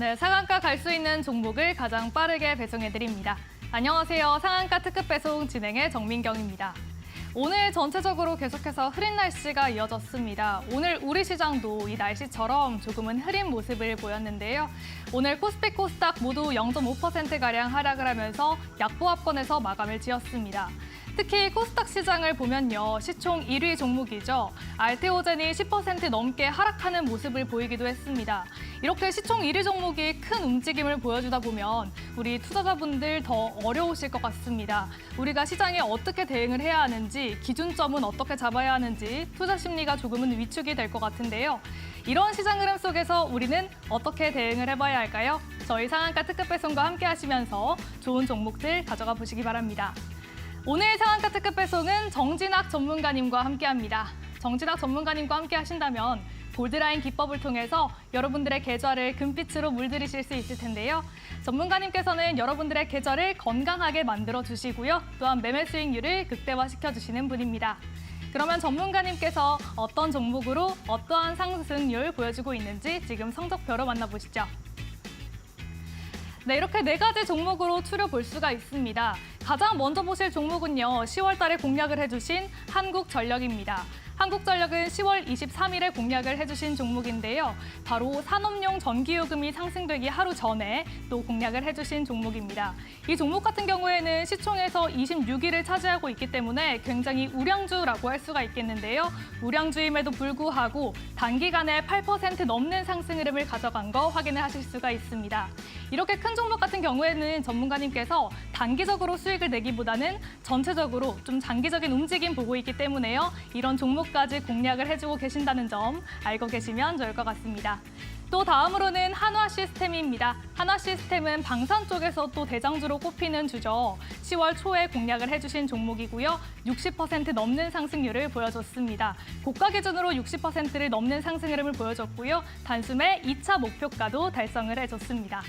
네, 상한가 갈 수 있는 종목을 가장 빠르게 배송해드립니다. 안녕하세요. 상한가 특급 배송 진행의 정민경입니다. 오늘 전체적으로 계속해서 흐린 날씨가 이어졌습니다. 오늘 우리 시장도 이 날씨처럼 조금은 흐린 모습을 보였는데요. 오늘 코스피, 코스닥 모두 0.5%가량 하락을 하면서 약보합권에서 마감을 지었습니다. 특히 코스닥 시장을 보면요. 시총 1위 종목이죠. 알테오젠이 10% 넘게 하락하는 모습을 보이기도 했습니다. 이렇게 시총 1위 종목이 큰 움직임을 보여주다 보면 우리 투자자분들 더 어려우실 것 같습니다. 우리가 시장에 어떻게 대응을 해야 하는지, 기준점은 어떻게 잡아야 하는지 투자 심리가 조금은 위축이 될 것 같은데요. 이런 시장 흐름 속에서 우리는 어떻게 대응을 해봐야 할까요? 저희 상한가 특급 배송과 함께 하시면서 좋은 종목들 가져가 보시기 바랍니다. 오늘 상한가 특급 배송은 정진학 전문가님과 함께합니다. 정진학 전문가님과 함께 하신다면 골드라인 기법을 통해서 여러분들의 계좌를 금빛으로 물들이실 수 있을 텐데요. 전문가님께서는 여러분들의 계좌를 건강하게 만들어주시고요. 또한 매매 수익률을 극대화시켜주시는 분입니다. 그러면 전문가님께서 어떤 종목으로 어떠한 상승률 보여주고 있는지 지금 성적표로 만나보시죠. 네, 이렇게 4가지 종목으로 추려볼 수가 있습니다. 가장 먼저 보실 종목은요. 10월 달에 공략을 해주신 한국전력입니다. 한국전력은 10월 23일에 공략을 해주신 종목인데요. 바로 산업용 전기요금이 상승되기 하루 전에 또 공략을 해주신 종목입니다. 이 종목 같은 경우에는 시총에서 26위를 차지하고 있기 때문에 굉장히 우량주라고 할 수가 있겠는데요. 우량주임에도 불구하고 단기간에 8% 넘는 상승 흐름을 가져간 거 확인을 하실 수가 있습니다. 이렇게 큰 종목 같은 경우에는 전문가님께서 단기적으로 수익을 내기보다는 전체적으로 좀 장기적인 움직임 보고 있기 때문에요. 이런 종목까지 공략을 해주고 계신다는 점 알고 계시면 좋을 것 같습니다. 또 다음으로는 한화시스템입니다. 한화시스템은 방산 쪽에서 또 대장주로 꼽히는 주죠. 10월 초에 공략을 해주신 종목이고요. 60% 넘는 상승률을 보여줬습니다. 고가 기준으로 60%를 넘는 상승 흐름을 보여줬고요. 단숨에 2차 목표가도 달성을 해줬습니다.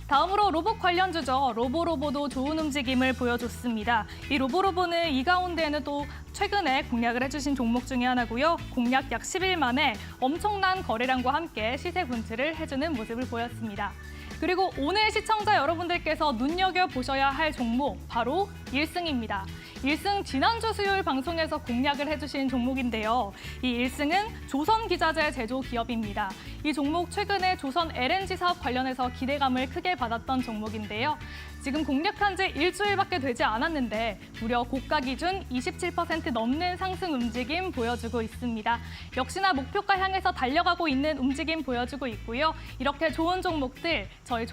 다음으로 로봇 관련주죠. 로보로보도 좋은 움직임을 보여줬습니다. 이 로보로보는 이 가운데에는 또 최근에 공략을 해주신 종목 중에 하나고요. 공략 약 10일 만에 엄청난 거래량과 함께 시세 분출을 해주는 모습을 보였습니다. 그리고 오늘 시청자 여러분들께서 눈여겨보셔야 할 종목 바로 1승입니다. 1승 지난주 수요일 방송에서 공략을 해주신 종목인데요. 이 1승은 조선기자재 제조 기업입니다. 이 종목 최근에 조선 LNG 사업 관련해서 기대감을 크게 받았던 종목인데요. 지금 공략한 지 일주일밖에 되지 않았는데 무려 고가 기준 27% 넘는 상승 움직임 보여주고 있습니다. 역시나 목표가 향해서 달려가고 있는 움직임 보여주고 있고요. 이렇게 좋은 종목들 저희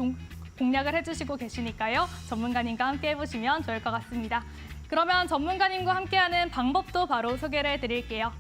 공략을 해주시고 계시니까요. 전문가님과 함께 해보시면 좋을 것 같습니다. 그러면 전문가님과 함께하는 방법도 바로 소개를 해드릴게요.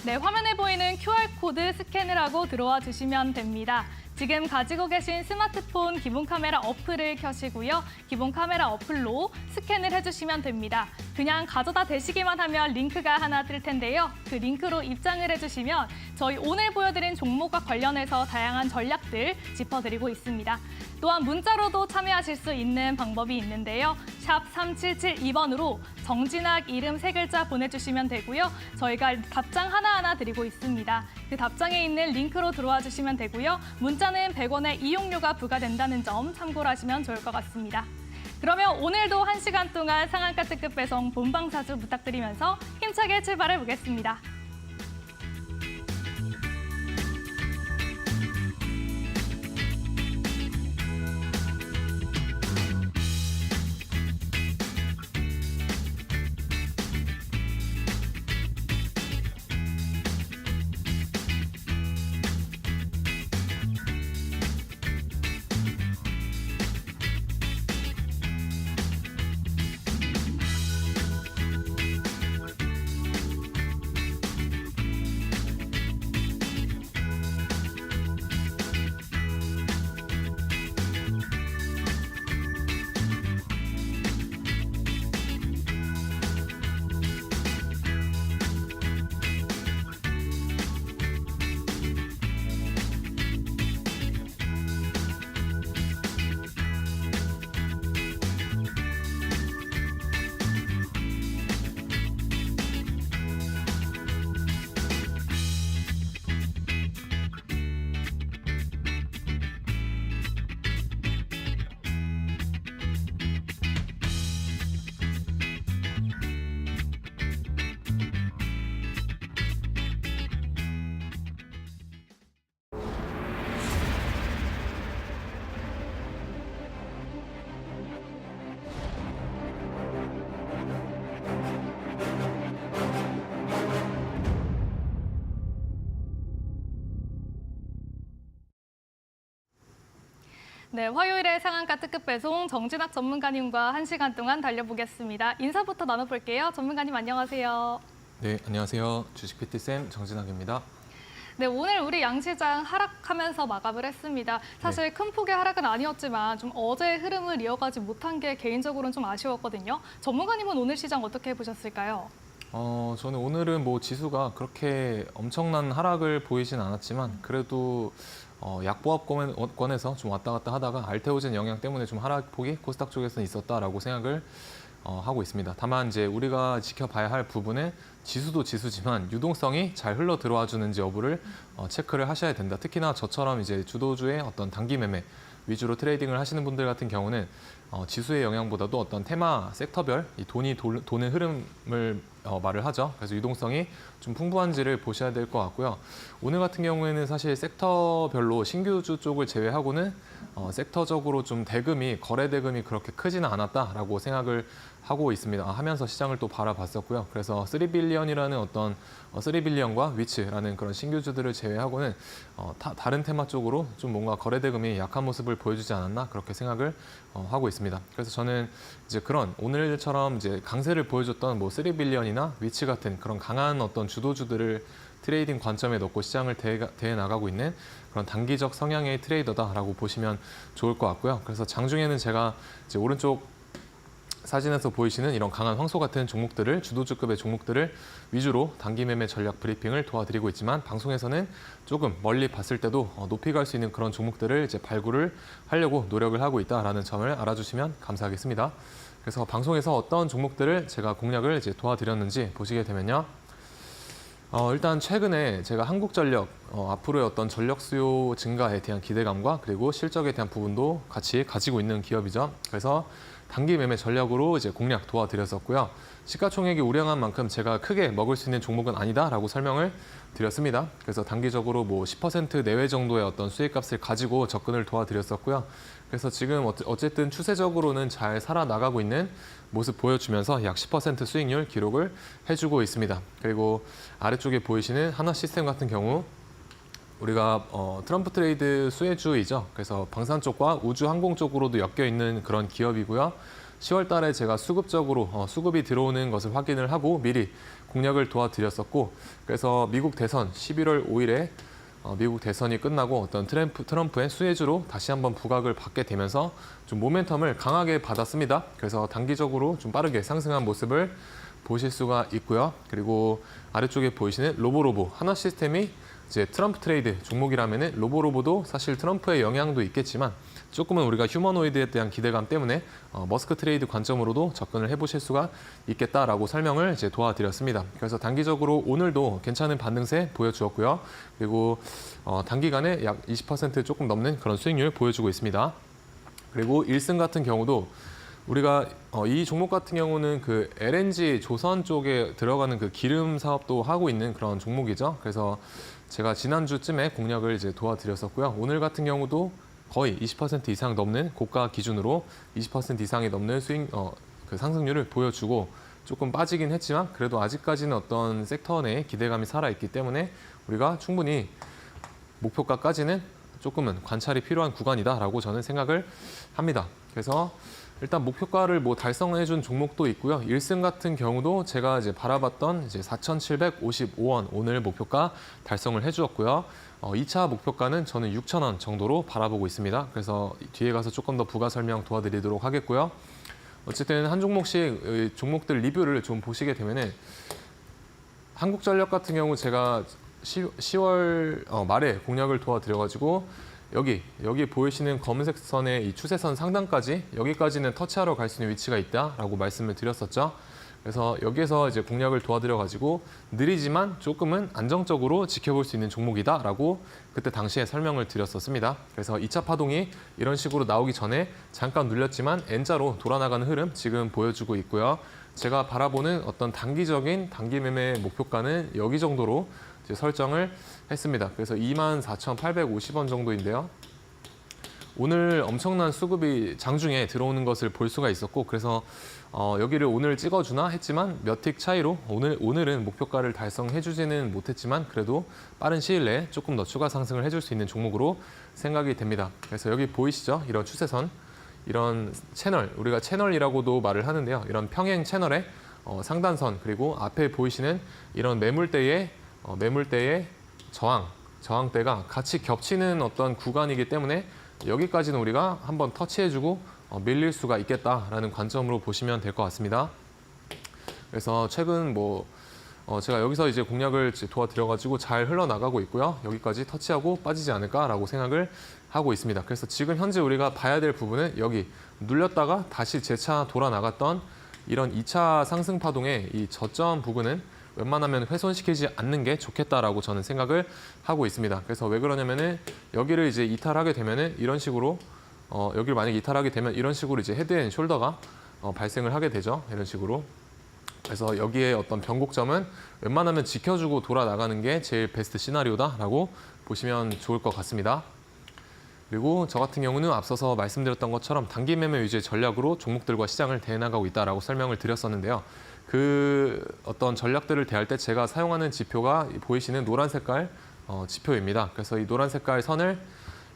네, 화면에 보이는 QR코드 스캔을 하고 들어와 주시면 됩니다. 지금 가지고 계신 스마트폰 기본 카메라 어플을 켜시고요. 기본 카메라 어플로 스캔을 해주시면 됩니다. 그냥 가져다 대시기만 하면 링크가 하나 뜰 텐데요. 그 링크로 입장을 해주시면 저희 오늘 보여드린 종목과 관련해서 다양한 전략들 짚어드리고 있습니다. 또한 문자로도 참여하실 수 있는 방법이 있는데요. 샵 3772번으로 정진학 이름 3글자 보내주시면 되고요. 저희가 답장 하나하나 드리고 있습니다. 그 답장에 있는 링크로 들어와 주시면 되고요. 문자는 100원의 이용료가 부과된다는 점 참고를 하시면 좋을 것 같습니다. 그러면 오늘도 1시간 동안 상한가 특급 배송 본방사수 부탁드리면서 힘차게 출발해 보겠습니다. 네, 화요일에 상한가 특급 배송 정진학 전문가님과 1시간 동안 달려보겠습니다. 인사부터 나눠볼게요. 전문가님 안녕하세요. 네, 안녕하세요. 주식 PT쌤 정진학입니다. 네, 오늘 우리 양시장 하락하면서 마감을 했습니다. 사실 큰 폭의 하락은 아니었지만 좀 어제의 흐름을 이어가지 못한 게 개인적으로는 좀 아쉬웠거든요. 전문가님은 오늘 시장 어떻게 보셨을까요? 저는 오늘은 뭐 지수가 그렇게 엄청난 하락을 보이진 않았지만 그래도 약보합권에서 좀 왔다 갔다 하다가 알테오젠 영향 때문에 좀 하락폭이 코스닥 쪽에서는 있었다라고 생각을 하고 있습니다. 다만 이제 우리가 지켜봐야 할 부분은 지수도 지수지만 유동성이 잘 흘러 들어와 주는지 여부를 체크를 하셔야 된다. 특히나 저처럼 이제 주도주의 어떤 단기 매매 위주로 트레이딩을 하시는 분들 같은 경우는 지수의 영향보다도 어떤 테마 섹터별 이 돈이 도는 흐름을 말을 하죠. 그래서 유동성이 좀 풍부한지를 보셔야 될 것 같고요. 오늘 같은 경우에는 사실 섹터별로 신규주 쪽을 제외하고는 섹터적으로 좀 거래 대금이 그렇게 크지는 않았다라고 생각을 하고 있습니다. 하면서 시장을 또 바라봤었고요. 그래서 3빌리언이라는 어떤 3빌리언과 위치라는 그런 신규주들을 제외하고는 다른 테마 쪽으로 좀 뭔가 거래 대금이 약한 모습을 보여주지 않았나 그렇게 생각을 하고 있습니다. 그래서 저는 이제 그런 오늘처럼 이제 강세를 보여줬던 뭐 3빌리언이나 위치 같은 그런 강한 어떤 주도주들을 트레이딩 관점에 넣고 시장을 대해 나가고 있는 그런 단기적 성향의 트레이더다라고 보시면 좋을 것 같고요. 그래서 장중에는 제가 이제 오른쪽 사진에서 보이시는 이런 강한 황소 같은 종목들을 주도주급의 종목들을 위주로 단기 매매 전략 브리핑을 도와드리고 있지만 방송에서는 조금 멀리 봤을 때도 높이 갈 수 있는 그런 종목들을 이제 발굴을 하려고 노력을 하고 있다라는 점을 알아주시면 감사하겠습니다. 그래서 방송에서 어떤 종목들을 제가 공략을 이제 도와드렸는지 보시게 되면요. 일단 최근에 제가 한국전력 앞으로의 어떤 전력 수요 증가에 대한 기대감과 그리고 실적에 대한 부분도 같이 가지고 있는 기업이죠. 그래서 단기 매매 전략으로 이제 공략 도와드렸었고요. 시가총액이 우량한 만큼 제가 크게 먹을 수 있는 종목은 아니다라고 설명을 드렸습니다. 그래서 단기적으로 뭐 10% 내외 정도의 어떤 수익값을 가지고 접근을 도와드렸었고요. 그래서 지금 어쨌든 추세적으로는 잘 살아나가고 있는 모습 보여주면서 약 10% 수익률 기록을 해주고 있습니다. 그리고 아래쪽에 보이시는 하나시스템 같은 경우 우리가 트럼프 트레이드 수혜주이죠. 그래서 방산 쪽과 우주 항공 쪽으로도 엮여 있는 그런 기업이고요. 10월 달에 제가 수급적으로 수급이 들어오는 것을 확인을 하고 미리 공략을 도와드렸었고 그래서 미국 대선 11월 5일에 미국 대선이 끝나고 어떤 트럼프의 수혜주로 다시 한번 부각을 받게 되면서 좀 모멘텀을 강하게 받았습니다. 그래서 단기적으로 좀 빠르게 상승한 모습을 보실 수가 있고요. 그리고 아래쪽에 보이시는 로보로보 하나시스템이 이제 트럼프 트레이드 종목이라면은 로보로보도 사실 트럼프의 영향도 있겠지만 조금은 우리가 휴머노이드에 대한 기대감 때문에 머스크 트레이드 관점으로도 접근을 해보실 수가 있겠다라고 설명을 이제 도와드렸습니다. 그래서 단기적으로 오늘도 괜찮은 반등세 보여주었고요. 그리고 단기간에 약 20% 조금 넘는 그런 수익률 보여주고 있습니다. 그리고 1승 같은 경우도 우리가 이 종목 같은 경우는 그 LNG 조선 쪽에 들어가는 그 기름 사업도 하고 있는 그런 종목이죠. 그래서 제가 지난주쯤에 공략을 이제 도와드렸었고요. 오늘 같은 경우도 거의 20% 이상 넘는 고가 기준으로 20% 이상이 넘는 그 상승률을 보여주고 조금 빠지긴 했지만 그래도 아직까지는 어떤 섹터 내에 기대감이 살아있기 때문에 우리가 충분히 목표가까지는 조금은 관찰이 필요한 구간이다라고 저는 생각을 합니다. 그래서 일단 목표가를 뭐 달성해준 종목도 있고요. 1승 같은 경우도 제가 이제 바라봤던 이제 4,755원 오늘 목표가 달성을 해주었고요. 2차 목표가는 저는 6,000원 정도로 바라보고 있습니다. 그래서 뒤에 가서 조금 더 부가 설명 도와드리도록 하겠고요. 어쨌든 한 종목씩 종목들 리뷰를 좀 보시게 되면은 한국전력 같은 경우 제가 10월 말에 공략을 도와드려가지고 여기 보이시는 검은색 선의 이 추세선 상단까지 여기까지는 터치하러 갈 수 있는 위치가 있다라고 말씀을 드렸었죠. 그래서 여기에서 이제 공략을 도와드려가지고 느리지만 조금은 안정적으로 지켜볼 수 있는 종목이다라고 그때 당시에 설명을 드렸었습니다. 그래서 2차 파동이 이런 식으로 나오기 전에 잠깐 눌렸지만 N자로 돌아나가는 흐름 지금 보여주고 있고요. 제가 바라보는 어떤 단기적인 단기 매매 목표가는 여기 정도로 이제 설정을 했습니다. 그래서 24,850원 정도인데요. 오늘 엄청난 수급이 장중에 들어오는 것을 볼 수가 있었고 그래서 여기를 오늘 찍어주나 했지만 몇 틱 차이로 오늘은 목표가를 달성해주지는 못했지만 그래도 빠른 시일 내에 조금 더 추가 상승을 해줄 수 있는 종목으로 생각이 됩니다. 그래서 여기 보이시죠? 이런 추세선, 이런 채널, 우리가 채널이라고도 말을 하는데요. 이런 평행 채널의 상단선 그리고 앞에 보이시는 이런 매물대의 저항대가 같이 겹치는 어떤 구간이기 때문에 여기까지는 우리가 한번 터치해주고 밀릴 수가 있겠다라는 관점으로 보시면 될 것 같습니다. 그래서 최근 제가 여기서 이제 공략을 도와드려가지고 잘 흘러나가고 있고요. 여기까지 터치하고 빠지지 않을까라고 생각을 하고 있습니다. 그래서 지금 현재 우리가 봐야 될 부분은 여기 눌렸다가 다시 재차 돌아 나갔던 이런 2차 상승 파동의 이 저점 부분은 웬만하면 훼손시키지 않는 게 좋겠다라고 저는 생각을 하고 있습니다. 그래서 왜 그러냐면은 여기를 이제 이탈하게 되면은 이런 식으로 여기를 만약에 이탈하게 되면 이런 식으로 이제 헤드앤숄더가 발생을 하게 되죠. 이런 식으로. 그래서 여기에 어떤 변곡점은 웬만하면 지켜주고 돌아 나가는 게 제일 베스트 시나리오다라고 보시면 좋을 것 같습니다. 그리고 저 같은 경우는 앞서서 말씀드렸던 것처럼 단기 매매 위주의 전략으로 종목들과 시장을 대해나가고 있다라고 설명을 드렸었는데요. 그 어떤 전략들을 대할 때 제가 사용하는 지표가 보이시는 노란 색깔 지표입니다. 그래서 이 노란 색깔 선을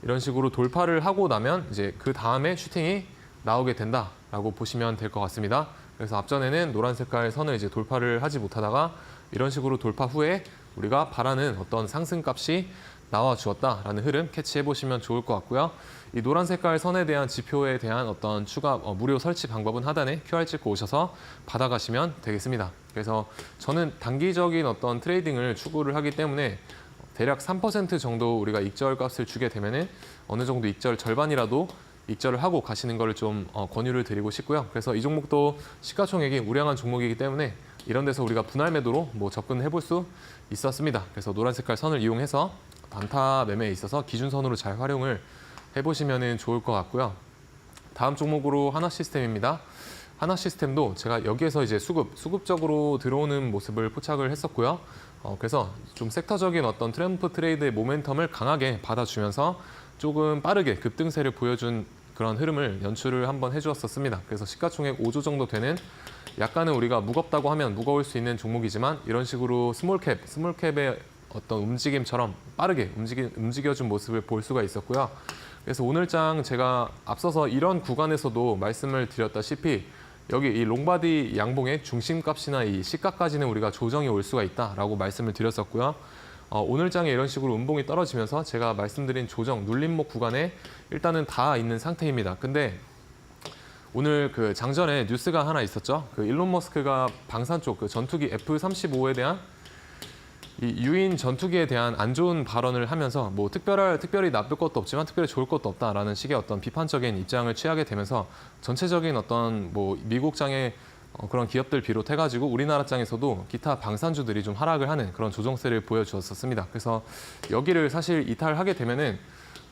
이런 식으로 돌파를 하고 나면 이제 그 다음에 슈팅이 나오게 된다라고 보시면 될 것 같습니다. 그래서 앞전에는 노란 색깔 선을 이제 돌파를 하지 못하다가 이런 식으로 돌파 후에 우리가 바라는 어떤 상승값이 나와 주었다라는 흐름 캐치해 보시면 좋을 것 같고요. 이 노란 색깔 선에 대한 지표에 대한 어떤 추가 무료 설치 방법은 하단에 QR 찍고 오셔서 받아가시면 되겠습니다. 그래서 저는 단기적인 어떤 트레이딩을 추구를 하기 때문에 대략 3% 정도 우리가 익절 값을 주게 되면은 어느 정도 익절 절반이라도 익절을 하고 가시는 거를 좀 권유를 드리고 싶고요. 그래서 이 종목도 시가총액이 우량한 종목이기 때문에 이런 데서 우리가 분할 매도로 접근해 볼 수 있었습니다. 그래서 노란 색깔 선을 이용해서 단타 매매에 있어서 기준선으로 잘 활용을 해보시면 좋을 것 같고요. 다음 종목으로 하나시스템입니다. 하나시스템도 제가 여기에서 이제 수급적으로 들어오는 모습을 포착을 했었고요. 그래서 좀 섹터적인 어떤 트램프 트레이드의 모멘텀을 강하게 받아주면서 조금 빠르게 급등세를 보여준 그런 흐름을 연출을 한번 해주었었습니다. 그래서 시가총액 5조 정도 되는 약간은 우리가 무겁다고 하면 무거울 수 있는 종목이지만 이런 식으로 스몰캡의 어떤 움직임처럼 빠르게 움직여준 모습을 볼 수가 있었고요. 그래서 오늘장 제가 앞서서 이런 구간에서도 말씀을 드렸다시피 여기 이 롱바디 양봉의 중심값이나 이 시가까지는 우리가 조정이 올 수가 있다라고 말씀을 드렸었고요. 오늘장에 이런 식으로 음봉이 떨어지면서 제가 말씀드린 조정 눌림목 구간에 일단은 다 있는 상태입니다. 근데 오늘 그 장전에 뉴스가 하나 있었죠. 그 일론 머스크가 방산 쪽 그 전투기 F-35에 대한 이 유인 전투기에 대한 안 좋은 발언을 하면서 특별히 나쁠 것도 없지만 특별히 좋을 것도 없다라는 식의 어떤 비판적인 입장을 취하게 되면서 전체적인 어떤 미국장의 그런 기업들 비롯해가지고 우리나라 장에서도 기타 방산주들이 좀 하락을 하는 그런 조정세를 보여주었었습니다. 그래서 여기를 사실 이탈하게 되면은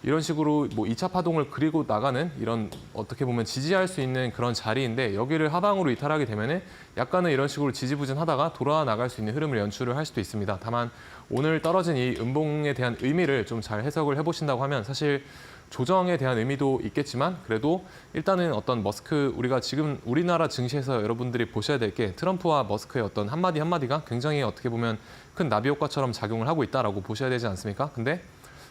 이런 식으로 2차 파동을 그리고 나가는 이런 어떻게 보면 지지할 수 있는 그런 자리인데 여기를 하방으로 이탈하게 되면은 약간은 이런 식으로 지지부진하다가 돌아 나갈 수 있는 흐름을 연출을 할 수도 있습니다. 다만 오늘 떨어진 이 음봉에 대한 의미를 좀 잘 해석을 해보신다고 하면 사실 조정에 대한 의미도 있겠지만 그래도 일단은 어떤 머스크 우리가 지금 우리나라 증시에서 여러분들이 보셔야 될 게 트럼프와 머스크의 어떤 한마디 한마디가 굉장히 어떻게 보면 큰 나비 효과처럼 작용을 하고 있다라고 보셔야 되지 않습니까? 근데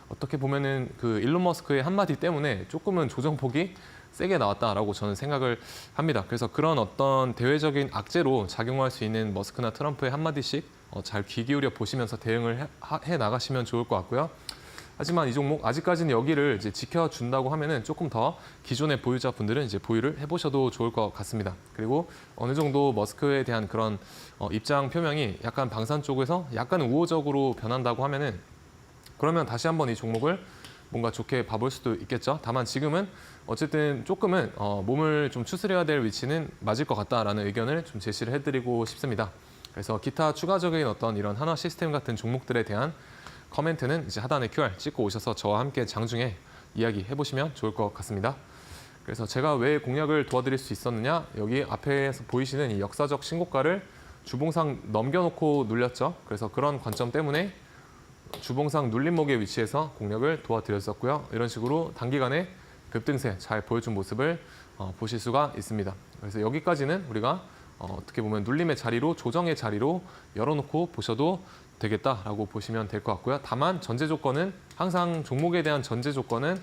어떻게 보면은 그 일론 머스크의 한마디 때문에 조금은 조정폭이 세게 나왔다라고 저는 생각을 합니다. 그래서 그런 어떤 대외적인 악재로 작용할 수 있는 머스크나 트럼프의 한마디씩 잘 귀 기울여 보시면서 대응을 해 나가시면 좋을 것 같고요. 하지만 이 종목 아직까지는 여기를 이제 지켜준다고 하면은 조금 더 기존의 보유자분들은 이제 보유를 해보셔도 좋을 것 같습니다. 그리고 어느 정도 머스크에 대한 그런 입장 표명이 약간 방산 쪽에서 약간 우호적으로 변한다고 하면은 그러면 다시 한번 이 종목을 뭔가 좋게 봐볼 수도 있겠죠. 다만 지금은 어쨌든 조금은 몸을 좀 추스려야 될 위치는 맞을 것 같다라는 의견을 좀 제시를 해드리고 싶습니다. 그래서 기타 추가적인 어떤 이런 하나 시스템 같은 종목들에 대한 커멘트는 이제 하단에 QR 찍고 오셔서 저와 함께 장중에 이야기해 보시면 좋을 것 같습니다. 그래서 제가 왜 공략을 도와드릴 수 있었느냐? 여기 앞에서 보이시는 이 역사적 신고가를 주봉상 넘겨놓고 눌렸죠. 그래서 그런 관점 때문에 주봉상 눌림목의 위치에서 공략을 도와드렸었고요. 이런 식으로 단기간에 급등세 잘 보여준 모습을 보실 수가 있습니다. 그래서 여기까지는 우리가 어떻게 보면 눌림의 자리로 조정의 자리로 열어놓고 보셔도 되겠다라고 보시면 될 것 같고요. 다만 전제 조건은 항상 종목에 대한 전제 조건은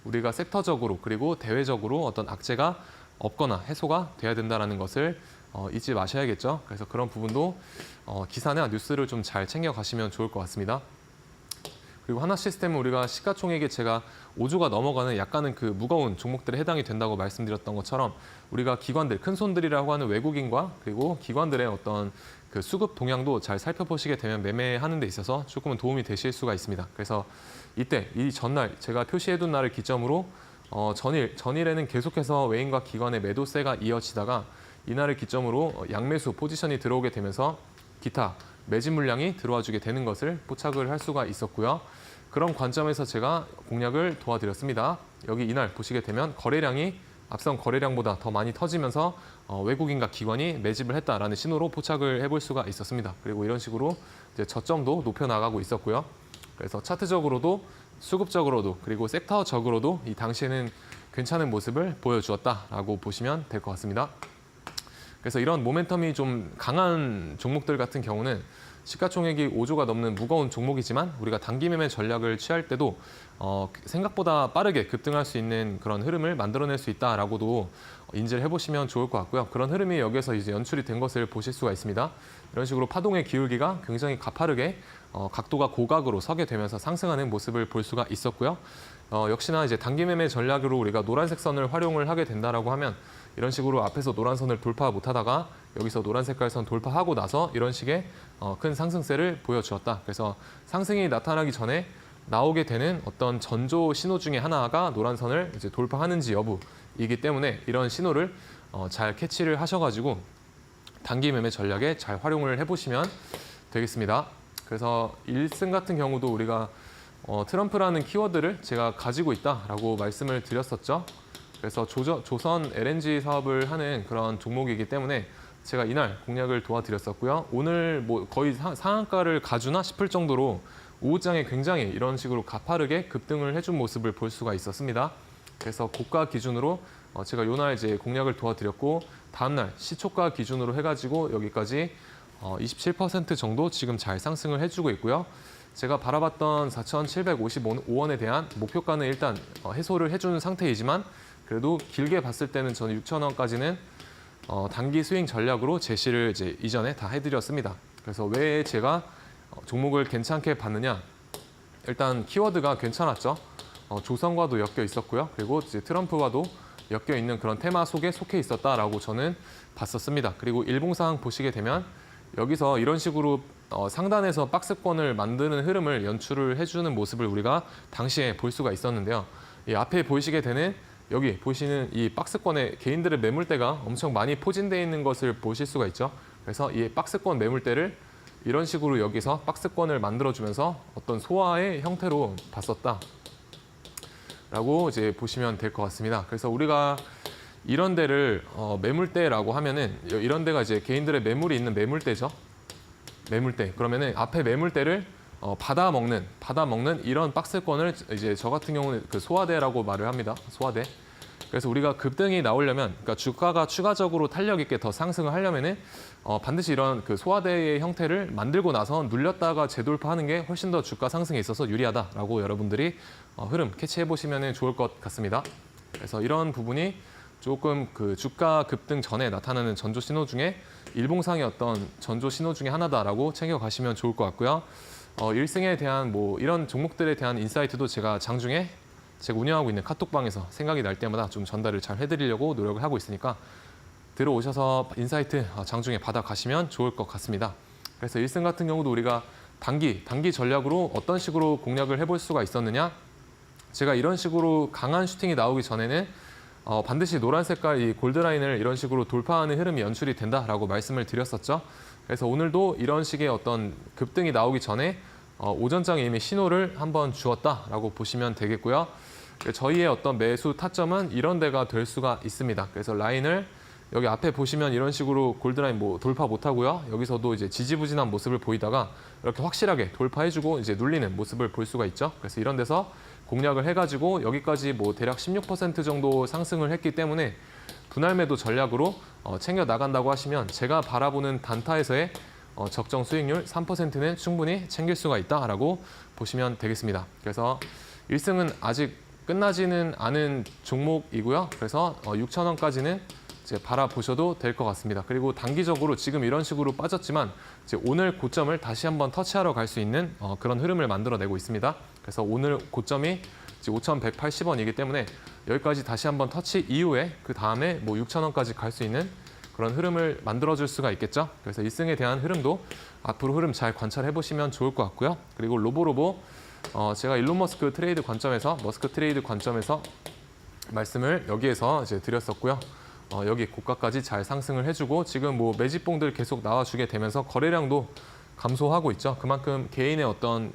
우리가 섹터적으로 그리고 대외적으로 어떤 악재가 없거나 해소가 돼야 된다는 것을 잊지 마셔야겠죠. 그래서 그런 부분도 기사나 뉴스를 좀 잘 챙겨 가시면 좋을 것 같습니다. 그리고 하나시스템은 우리가 시가총액이 제가 5조가 넘어가는 약간은 그 무거운 종목들에 해당이 된다고 말씀드렸던 것처럼 우리가 기관들, 큰 손들이라고 하는 외국인과 그리고 기관들의 어떤 그 수급 동향도 잘 살펴보시게 되면 매매하는 데 있어서 조금은 도움이 되실 수가 있습니다. 그래서 이때, 이 전날 제가 표시해둔 날을 기점으로 전일에는 계속해서 외인과 기관의 매도세가 이어지다가 이날을 기점으로 양매수 포지션이 들어오게 되면서 기타 매집 물량이 들어와 주게 되는 것을 포착을 할 수가 있었고요. 그런 관점에서 제가 공략을 도와드렸습니다. 여기 이날 보시게 되면 거래량이 앞선 거래량보다 더 많이 터지면서 외국인과 기관이 매집을 했다라는 신호로 포착을 해볼 수가 있었습니다. 그리고 이런 식으로 이제 저점도 높여나가고 있었고요. 그래서 차트적으로도 수급적으로도 그리고 섹터적으로도 이 당시에는 괜찮은 모습을 보여주었다라고 보시면 될 것 같습니다. 그래서 이런 모멘텀이 좀 강한 종목들 같은 경우는 시가총액이 5조가 넘는 무거운 종목이지만 우리가 단기 매매 전략을 취할 때도 생각보다 빠르게 급등할 수 있는 그런 흐름을 만들어낼 수 있다라고도 인지를 해보시면 좋을 것 같고요. 그런 흐름이 여기서 이제 연출이 된 것을 보실 수가 있습니다. 이런 식으로 파동의 기울기가 굉장히 가파르게 각도가 고각으로 서게 되면서 상승하는 모습을 볼 수가 있었고요. 역시나 이제 단기 매매 전략으로 우리가 노란색 선을 활용을 하게 된다라고 하면 이런 식으로 앞에서 노란 선을 돌파 못하다가 여기서 노란 색깔 선 돌파하고 나서 이런 식의 큰 상승세를 보여주었다. 그래서 상승이 나타나기 전에 나오게 되는 어떤 전조 신호 중에 하나가 노란 선을 이제 돌파하는지 여부이기 때문에 이런 신호를 잘 캐치를 하셔가지고 단기 매매 전략에 잘 활용을 해보시면 되겠습니다. 그래서 1승 같은 경우도 우리가 트럼프라는 키워드를 제가 가지고 있다라고 말씀을 드렸었죠. 그래서 조선 LNG 사업을 하는 그런 종목이기 때문에 제가 이날 공략을 도와드렸었고요. 오늘 뭐 거의 상한가를 가주나 싶을 정도로 오후장에 굉장히 이런 식으로 가파르게 급등을 해준 모습을 볼 수가 있었습니다. 그래서 고가 기준으로 제가 이날 이제 공략을 도와드렸고 다음날 시초가 기준으로 해가지고 여기까지 27% 정도 지금 잘 상승을 해주고 있고요. 제가 바라봤던 4,755원에 대한 목표가는 일단 해소를 해준 상태이지만 그래도 길게 봤을 때는 저는 6,000원까지는 단기 스윙 전략으로 제시를 이제 이전에 다 해드렸습니다. 그래서 왜 제가 종목을 괜찮게 봤느냐? 일단 키워드가 괜찮았죠. 조선과도 엮여 있었고요. 그리고 이제 트럼프와도 엮여 있는 그런 테마 속에 속해 있었다라고 저는 봤었습니다. 그리고 일봉상 보시게 되면 여기서 이런 식으로 상단에서 박스권을 만드는 흐름을 연출을 해주는 모습을 우리가 당시에 볼 수가 있었는데요. 이 앞에 보시게 되는 여기 보시는 이 박스권에 개인들의 매물대가 엄청 많이 포진되어 있는 것을 보실 수가 있죠. 그래서 이 박스권 매물대를 이런 식으로 여기서 박스권을 만들어주면서 어떤 소화의 형태로 봤었다라고 이제 보시면 될 것 같습니다. 그래서 우리가 이런 데를 매물대라고 하면은 이런 데가 이제 개인들의 매물이 있는 매물대죠. 매물대. 그러면은 앞에 매물대를 받아먹는 이런 박스권을 이제 저 같은 경우는 그 소화대라고 말을 합니다. 소화대. 그래서 우리가 급등이 나오려면, 그러니까 주가가 추가적으로 탄력 있게 더 상승을 하려면은 반드시 이런 그 소화대의 형태를 만들고 나서 눌렸다가 재돌파하는 게 훨씬 더 주가 상승에 있어서 유리하다라고 여러분들이 흐름 캐치해 보시면 좋을 것 같습니다. 그래서 이런 부분이 조금 그 주가 급등 전에 나타나는 전조 신호 중에 일봉상의 어떤 전조 신호 중에 하나다라고 챙겨가시면 좋을 것 같고요. 1승에 대한 뭐 이런 종목들에 대한 인사이트도 제가 장중에 제가 운영하고 있는 카톡방에서 생각이 날 때마다 좀 전달을 잘 해드리려고 노력을 하고 있으니까 들어오셔서 인사이트 장중에 받아가시면 좋을 것 같습니다. 그래서 1승 같은 경우도 우리가 단기 전략으로 어떤 식으로 공략을 해볼 수가 있었느냐? 제가 이런 식으로 강한 슈팅이 나오기 전에는 반드시 노란 색깔 이 골드라인을 이런 식으로 돌파하는 흐름이 연출이 된다라고 말씀을 드렸었죠. 그래서 오늘도 이런 식의 어떤 급등이 나오기 전에 오전장에 이미 신호를 한번 주었다라고 보시면 되겠고요. 저희의 어떤 매수 타점은 이런 데가 될 수가 있습니다. 그래서 라인을 여기 앞에 보시면 이런 식으로 골드라인 뭐 돌파 못하고요. 여기서도 이제 지지부진한 모습을 보이다가 이렇게 확실하게 돌파해주고 이제 눌리는 모습을 볼 수가 있죠. 그래서 이런 데서 공략을 해가지고 여기까지 뭐 대략 16% 정도 상승을 했기 때문에 분할 매도 전략으로 챙겨 나간다고 하시면 제가 바라보는 단타에서의 적정 수익률 3%는 충분히 챙길 수가 있다라고 보시면 되겠습니다. 그래서 1승은 아직 끝나지는 않은 종목이고요. 그래서 6,000원까지는 이제 바라보셔도 될 것 같습니다. 그리고 단기적으로 지금 이런 식으로 빠졌지만 이제 오늘 고점을 다시 한번 터치하러 갈 수 있는 그런 흐름을 만들어내고 있습니다. 그래서 오늘 고점이 5,180원이기 때문에 여기까지 다시 한번 터치 이후에 그 다음에 뭐 6,000원까지 갈 수 있는 그런 흐름을 만들어줄 수가 있겠죠. 그래서 1승에 대한 흐름도 앞으로 흐름 잘 관찰해 보시면 좋을 것 같고요. 그리고 로보로보 제가 일론 머스크 트레이드 관점에서 말씀을 여기에서 이제 드렸었고요. 여기 고가까지 잘 상승을 해주고 지금 뭐 매집봉들 계속 나와주게 되면서 거래량도 감소하고 있죠. 그만큼 개인의 어떤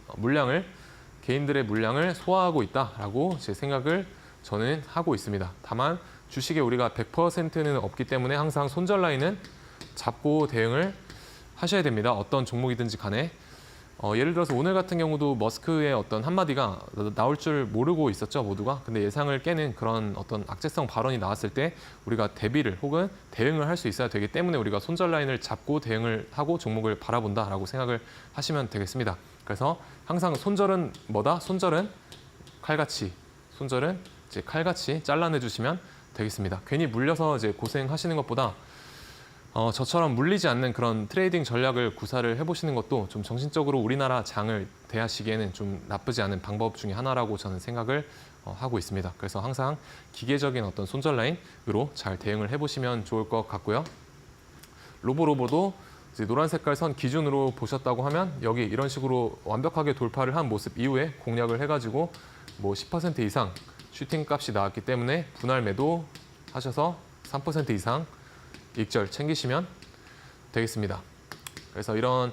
개인들의 물량을 소화하고 있다라고 제 생각을 저는 하고 있습니다. 다만 주식에 우리가 100%는 없기 때문에 항상 손절 라인은 잡고 대응을 하셔야 됩니다. 어떤 종목이든지 간에. 예를 들어서 오늘 같은 경우도 머스크의 어떤 한마디가 나올 줄 모르고 있었죠, 모두가. 근데 예상을 깨는 그런 어떤 악재성 발언이 나왔을 때 우리가 대비를 혹은 대응을 할 수 있어야 되기 때문에 우리가 손절 라인을 잡고 대응을 하고 종목을 바라본다라고 생각을 하시면 되겠습니다. 그래서 항상 손절은 뭐다? 손절은 칼같이 잘라내 주시면 되겠습니다. 괜히 물려서 이제 고생하시는 것보다 저처럼 물리지 않는 그런 트레이딩 전략을 구사를 해보시는 것도 좀 정신적으로 우리나라 장을 대하시기에는 좀 나쁘지 않은 방법 중에 하나라고 저는 생각을 하고 있습니다. 그래서 항상 기계적인 어떤 손절 라인으로 잘 대응을 해보시면 좋을 것 같고요. 로보도 이제 노란 색깔 선 기준으로 보셨다고 하면 여기 이런 식으로 완벽하게 돌파를 한 모습 이후에 공략을 해가지고 뭐 10% 이상 슈팅 값이 나왔기 때문에 분할 매도 하셔서 3% 이상 익절 챙기시면 되겠습니다. 그래서 이런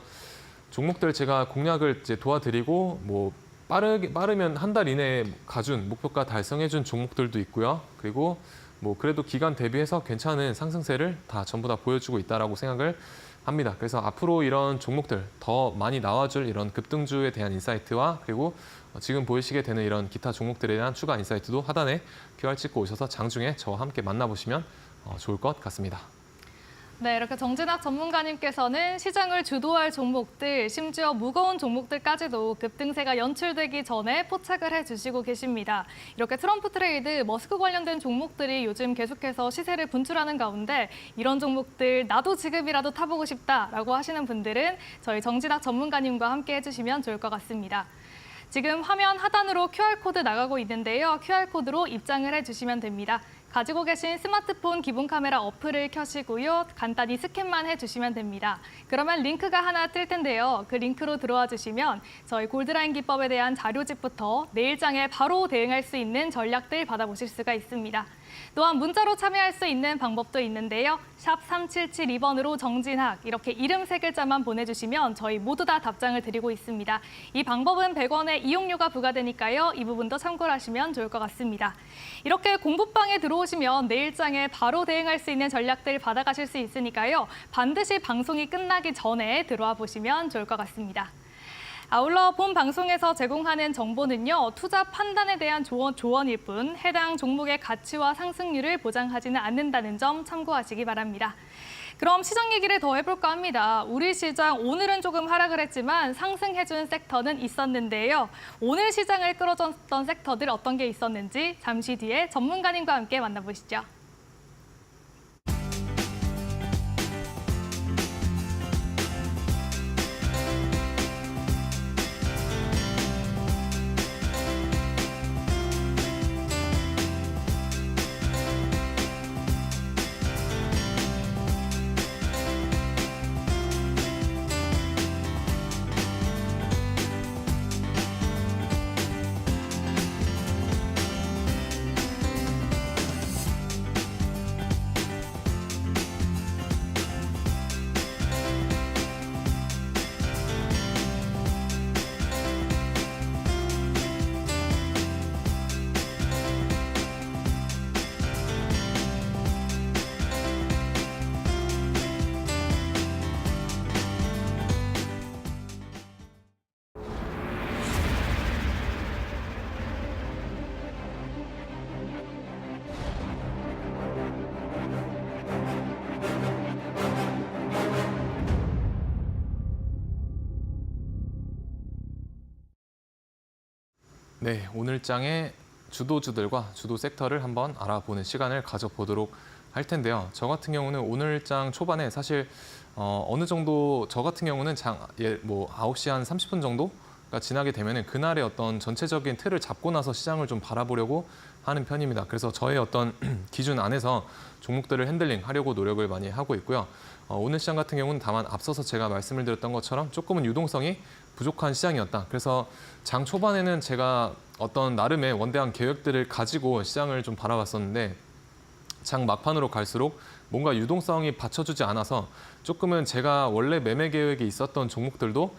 종목들 제가 공략을 이제 도와드리고 뭐 빠르면 한 달 이내에 가준 목표가 달성해준 종목들도 있고요. 그리고 뭐 그래도 기간 대비해서 괜찮은 상승세를 다 전부 다 보여주고 있다라고 생각을 합니다. 그래서 앞으로 이런 종목들 더 많이 나와줄 이런 급등주에 대한 인사이트와 그리고 지금 보이시게 되는 이런 기타 종목들에 대한 추가 인사이트도 하단에 QR 찍고 오셔서 장중에 저와 함께 만나보시면 좋을 것 같습니다. 네, 이렇게 정진학 전문가님께서는 시장을 주도할 종목들, 심지어 무거운 종목들까지도 급등세가 연출되기 전에 포착을 해주시고 계십니다. 이렇게 트럼프 트레이드, 머스크 관련된 종목들이 요즘 계속해서 시세를 분출하는 가운데 이런 종목들 나도 지금이라도 타보고 싶다라고 하시는 분들은 저희 정진학 전문가님과 함께 해주시면 좋을 것 같습니다. 지금 화면 하단으로 QR코드 나가고 있는데요. QR코드로 입장을 해주시면 됩니다. 가지고 계신 스마트폰 기본 카메라 어플을 켜시고요. 간단히 스캔만 해주시면 됩니다. 그러면 링크가 하나 뜰 텐데요. 그 링크로 들어와 주시면 저희 골드라인 기법에 대한 자료집부터 내일장에 바로 대응할 수 있는 전략들 받아보실 수가 있습니다. 또한 문자로 참여할 수 있는 방법도 있는데요. 샵 3772번으로 정진학 이렇게 이름 3글자만 보내주시면 저희 모두 다 답장을 드리고 있습니다. 이 방법은 100원의 이용료가 부과되니까요. 이 부분도 참고를 하시면 좋을 것 같습니다. 이렇게 공부방에 들어오시면 내일장에 바로 대응할 수 있는 전략들 받아가실 수 있으니까요. 반드시 방송이 끝나기 전에 들어와 보시면 좋을 것 같습니다. 아울러 본 방송에서 제공하는 정보는요. 투자 판단에 대한 조언일 뿐 해당 종목의 가치와 상승률을 보장하지는 않는다는 점 참고하시기 바랍니다. 그럼 시장 얘기를 더 해볼까 합니다. 우리 시장 오늘은 조금 하락을 했지만 상승해준 섹터는 있었는데요. 오늘 시장을 끌어줬던 섹터들 어떤 게 있었는지 잠시 뒤에 전문가님과 함께 만나보시죠. 네, 오늘 장의 주도주들과 주도 섹터를 한번 알아보는 시간을 가져보도록 할 텐데요. 저 같은 경우는 오늘 장 초반에 사실 어느 정도 저 같은 경우는 뭐 9시 한 30분 정도가 지나게 되면은 그날의 어떤 전체적인 틀을 잡고 나서 시장을 좀 바라보려고 하는 편입니다. 그래서 저의 어떤 기준 안에서 종목들을 핸들링 하려고 노력을 많이 하고 있고요. 오늘 시장 같은 경우는 다만 앞서서 제가 말씀을 드렸던 것처럼 조금은 유동성이 부족한 시장이었다. 그래서 장 초반에는 제가 어떤 나름의 원대한 계획들을 가지고 시장을 좀 바라봤었는데 장 막판으로 갈수록 뭔가 유동성이 받쳐주지 않아서 조금은 제가 원래 매매 계획이 있었던 종목들도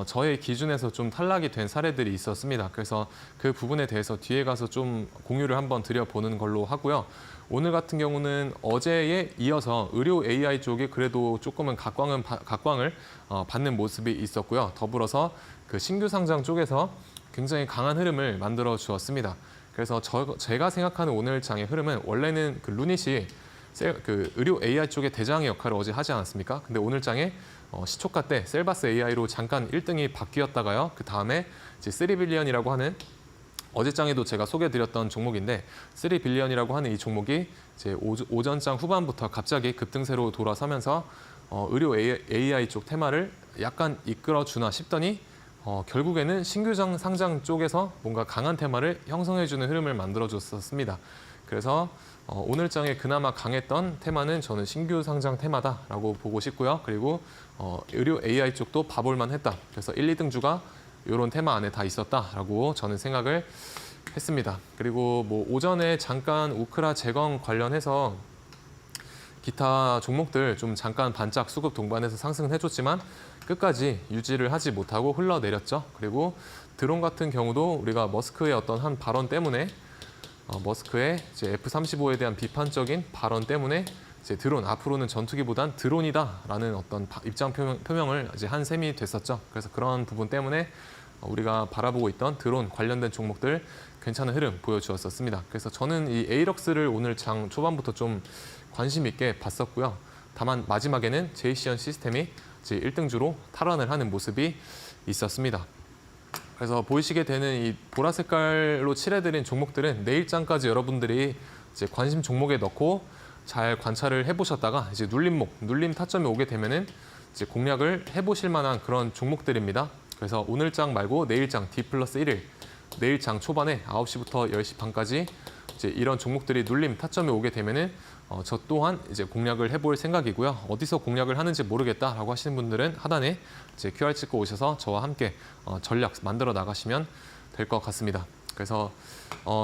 저의 기준에서 좀 탈락이 된 사례들이 있었습니다. 그래서 그 부분에 대해서 뒤에 가서 좀 공유를 한번 드려보는 걸로 하고요. 오늘 같은 경우는 어제에 이어서 의료 AI 쪽이 그래도 조금은 각광을 받는 모습이 있었고요. 더불어서 그 신규 상장 쪽에서 굉장히 강한 흐름을 만들어 주었습니다. 그래서 제가 생각하는 오늘 장의 흐름은 원래는 그 루닛이 그 의료 AI 쪽의 대장의 역할을 어제 하지 않았습니까? 근데 오늘 장에 시초가 때 셀바스 AI로 잠깐 1등이 바뀌었다가요. 그 다음에 이제 3빌리언이라고 하는 어제 장에도 제가 소개드렸던 종목인데 3빌리언이라고 하는 이 종목이 이제 오전장 후반부터 갑자기 급등세로 돌아서면서 의료 AI 쪽 테마를 약간 이끌어주나 싶더니 결국에는 신규 상장 쪽에서 뭔가 강한 테마를 형성해주는 흐름을 만들어줬었습니다. 그래서 오늘 장에 그나마 강했던 테마는 저는 신규 상장 테마다라고 보고 싶고요. 그리고 의료 AI 쪽도 봐볼만 했다. 그래서 1, 2등주가 이런 테마 안에 다 있었다라고 저는 생각을 했습니다. 그리고 뭐 오전에 잠깐 우크라 재건 관련해서 기타 종목들 좀 잠깐 반짝 수급 동반해서 상승을 해줬지만 끝까지 유지를 하지 못하고 흘러내렸죠. 그리고 드론 같은 경우도 우리가 머스크의 어떤 한 발언 때문에 머스크의 이제 F-35에 대한 비판적인 발언 때문에 이제 드론 앞으로는 전투기보단 드론이다라는 어떤 입장 표명을 이제 한 셈이 됐었죠. 그래서 그런 부분 때문에 우리가 바라보고 있던 드론 관련된 종목들 괜찮은 흐름 보여주었었습니다. 그래서 저는 이 에이럭스를 오늘 장 초반부터 좀 관심 있게 봤었고요. 다만 마지막에는 제이시언 시스템이 이제 1등주로 탈환을 하는 모습이 있었습니다. 그래서 보이시게 되는 이 보라 색깔로 칠해드린 종목들은 내일장까지 여러분들이 이제 관심 종목에 넣고 잘 관찰을 해보셨다가 이제 눌림 타점이 오게 되면은 이제 공략을 해보실 만한 그런 종목들입니다. 그래서 오늘 장 말고 내일장 D+1일 내일장 초반에 9시부터 10시 반까지 이제 이런 종목들이 눌림 타점이 오게 되면은 저 또한 이제 공략을 해볼 생각이고요. 어디서 공략을 하는지 모르겠다라고 하시는 분들은 하단에 이제 QR 찍고 오셔서 저와 함께 전략 만들어 나가시면 될 것 같습니다. 그래서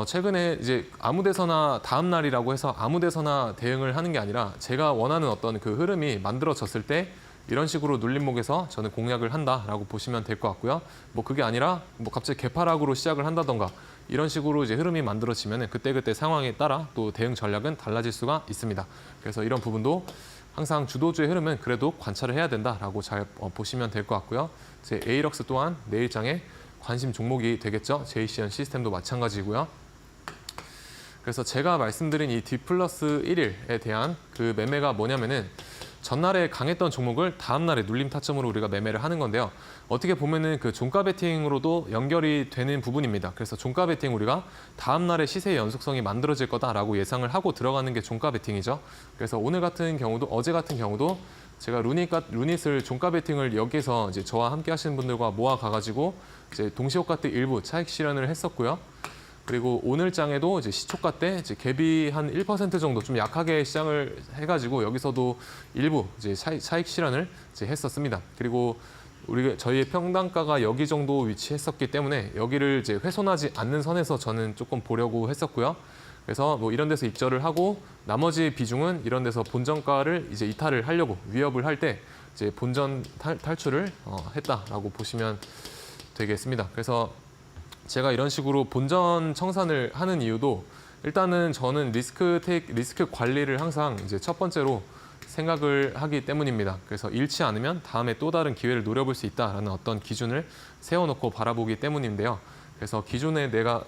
최근에 이제 아무데서나 다음 날이라고 해서 아무데서나 대응을 하는 게 아니라 제가 원하는 어떤 그 흐름이 만들어졌을 때 이런 식으로 눌림목에서 저는 공략을 한다라고 보시면 될 것 같고요. 뭐 그게 아니라 뭐 갑자기 개파락으로 시작을 한다던가 이런 식으로 이제 흐름이 만들어지면 그때그때 상황에 따라 또 대응 전략은 달라질 수가 있습니다. 그래서 이런 부분도 항상 주도주의 흐름은 그래도 관찰을 해야 된다라고 잘 보시면 될 것 같고요. 제 에이럭스 또한 내일장에 관심 종목이 되겠죠. 제이시언 시스템도 마찬가지고요. 그래서 제가 말씀드린 이 D+1일에 대한 그 매매가 뭐냐면은 전날에 강했던 종목을 다음날에 눌림 타점으로 우리가 매매를 하는 건데요. 어떻게 보면은 그 종가 베팅으로도 연결이 되는 부분입니다. 그래서 종가 베팅 우리가 다음날에 시세의 연속성이 만들어질 거다라고 예상을 하고 들어가는 게 종가 베팅이죠. 그래서 오늘 같은 경우도 어제 같은 경우도 제가 루닛을 종가 베팅을 여기서 이제 저와 함께 하시는 분들과 모아 가가지고 이제 동시효과 때 일부 차익 실현을 했었고요. 그리고 오늘 장에도 이제 시초가 때 이제 갭이 한 1% 정도 좀 약하게 시장을 해가지고 여기서도 일부 이제 차익 실현을 이제 했었습니다. 그리고 저희의 평단가가 여기 정도 위치했었기 때문에 여기를 이제 훼손하지 않는 선에서 저는 조금 보려고 했었고요. 그래서 뭐 이런 데서 입절을 하고 나머지 비중은 이런 데서 본전가를 이제 이탈을 하려고 위협을 할 때 이제 본전 탈출을 했다라고 보시면 되겠습니다. 그래서 제가 이런 식으로 본전 청산을 하는 이유도 일단은 저는 리스크 관리를 항상 이제 첫 번째로 생각을 하기 때문입니다. 그래서 잃지 않으면 다음에 또 다른 기회를 노려볼 수 있다라는 어떤 기준을 세워놓고 바라보기 때문인데요. 그래서 기존에 내가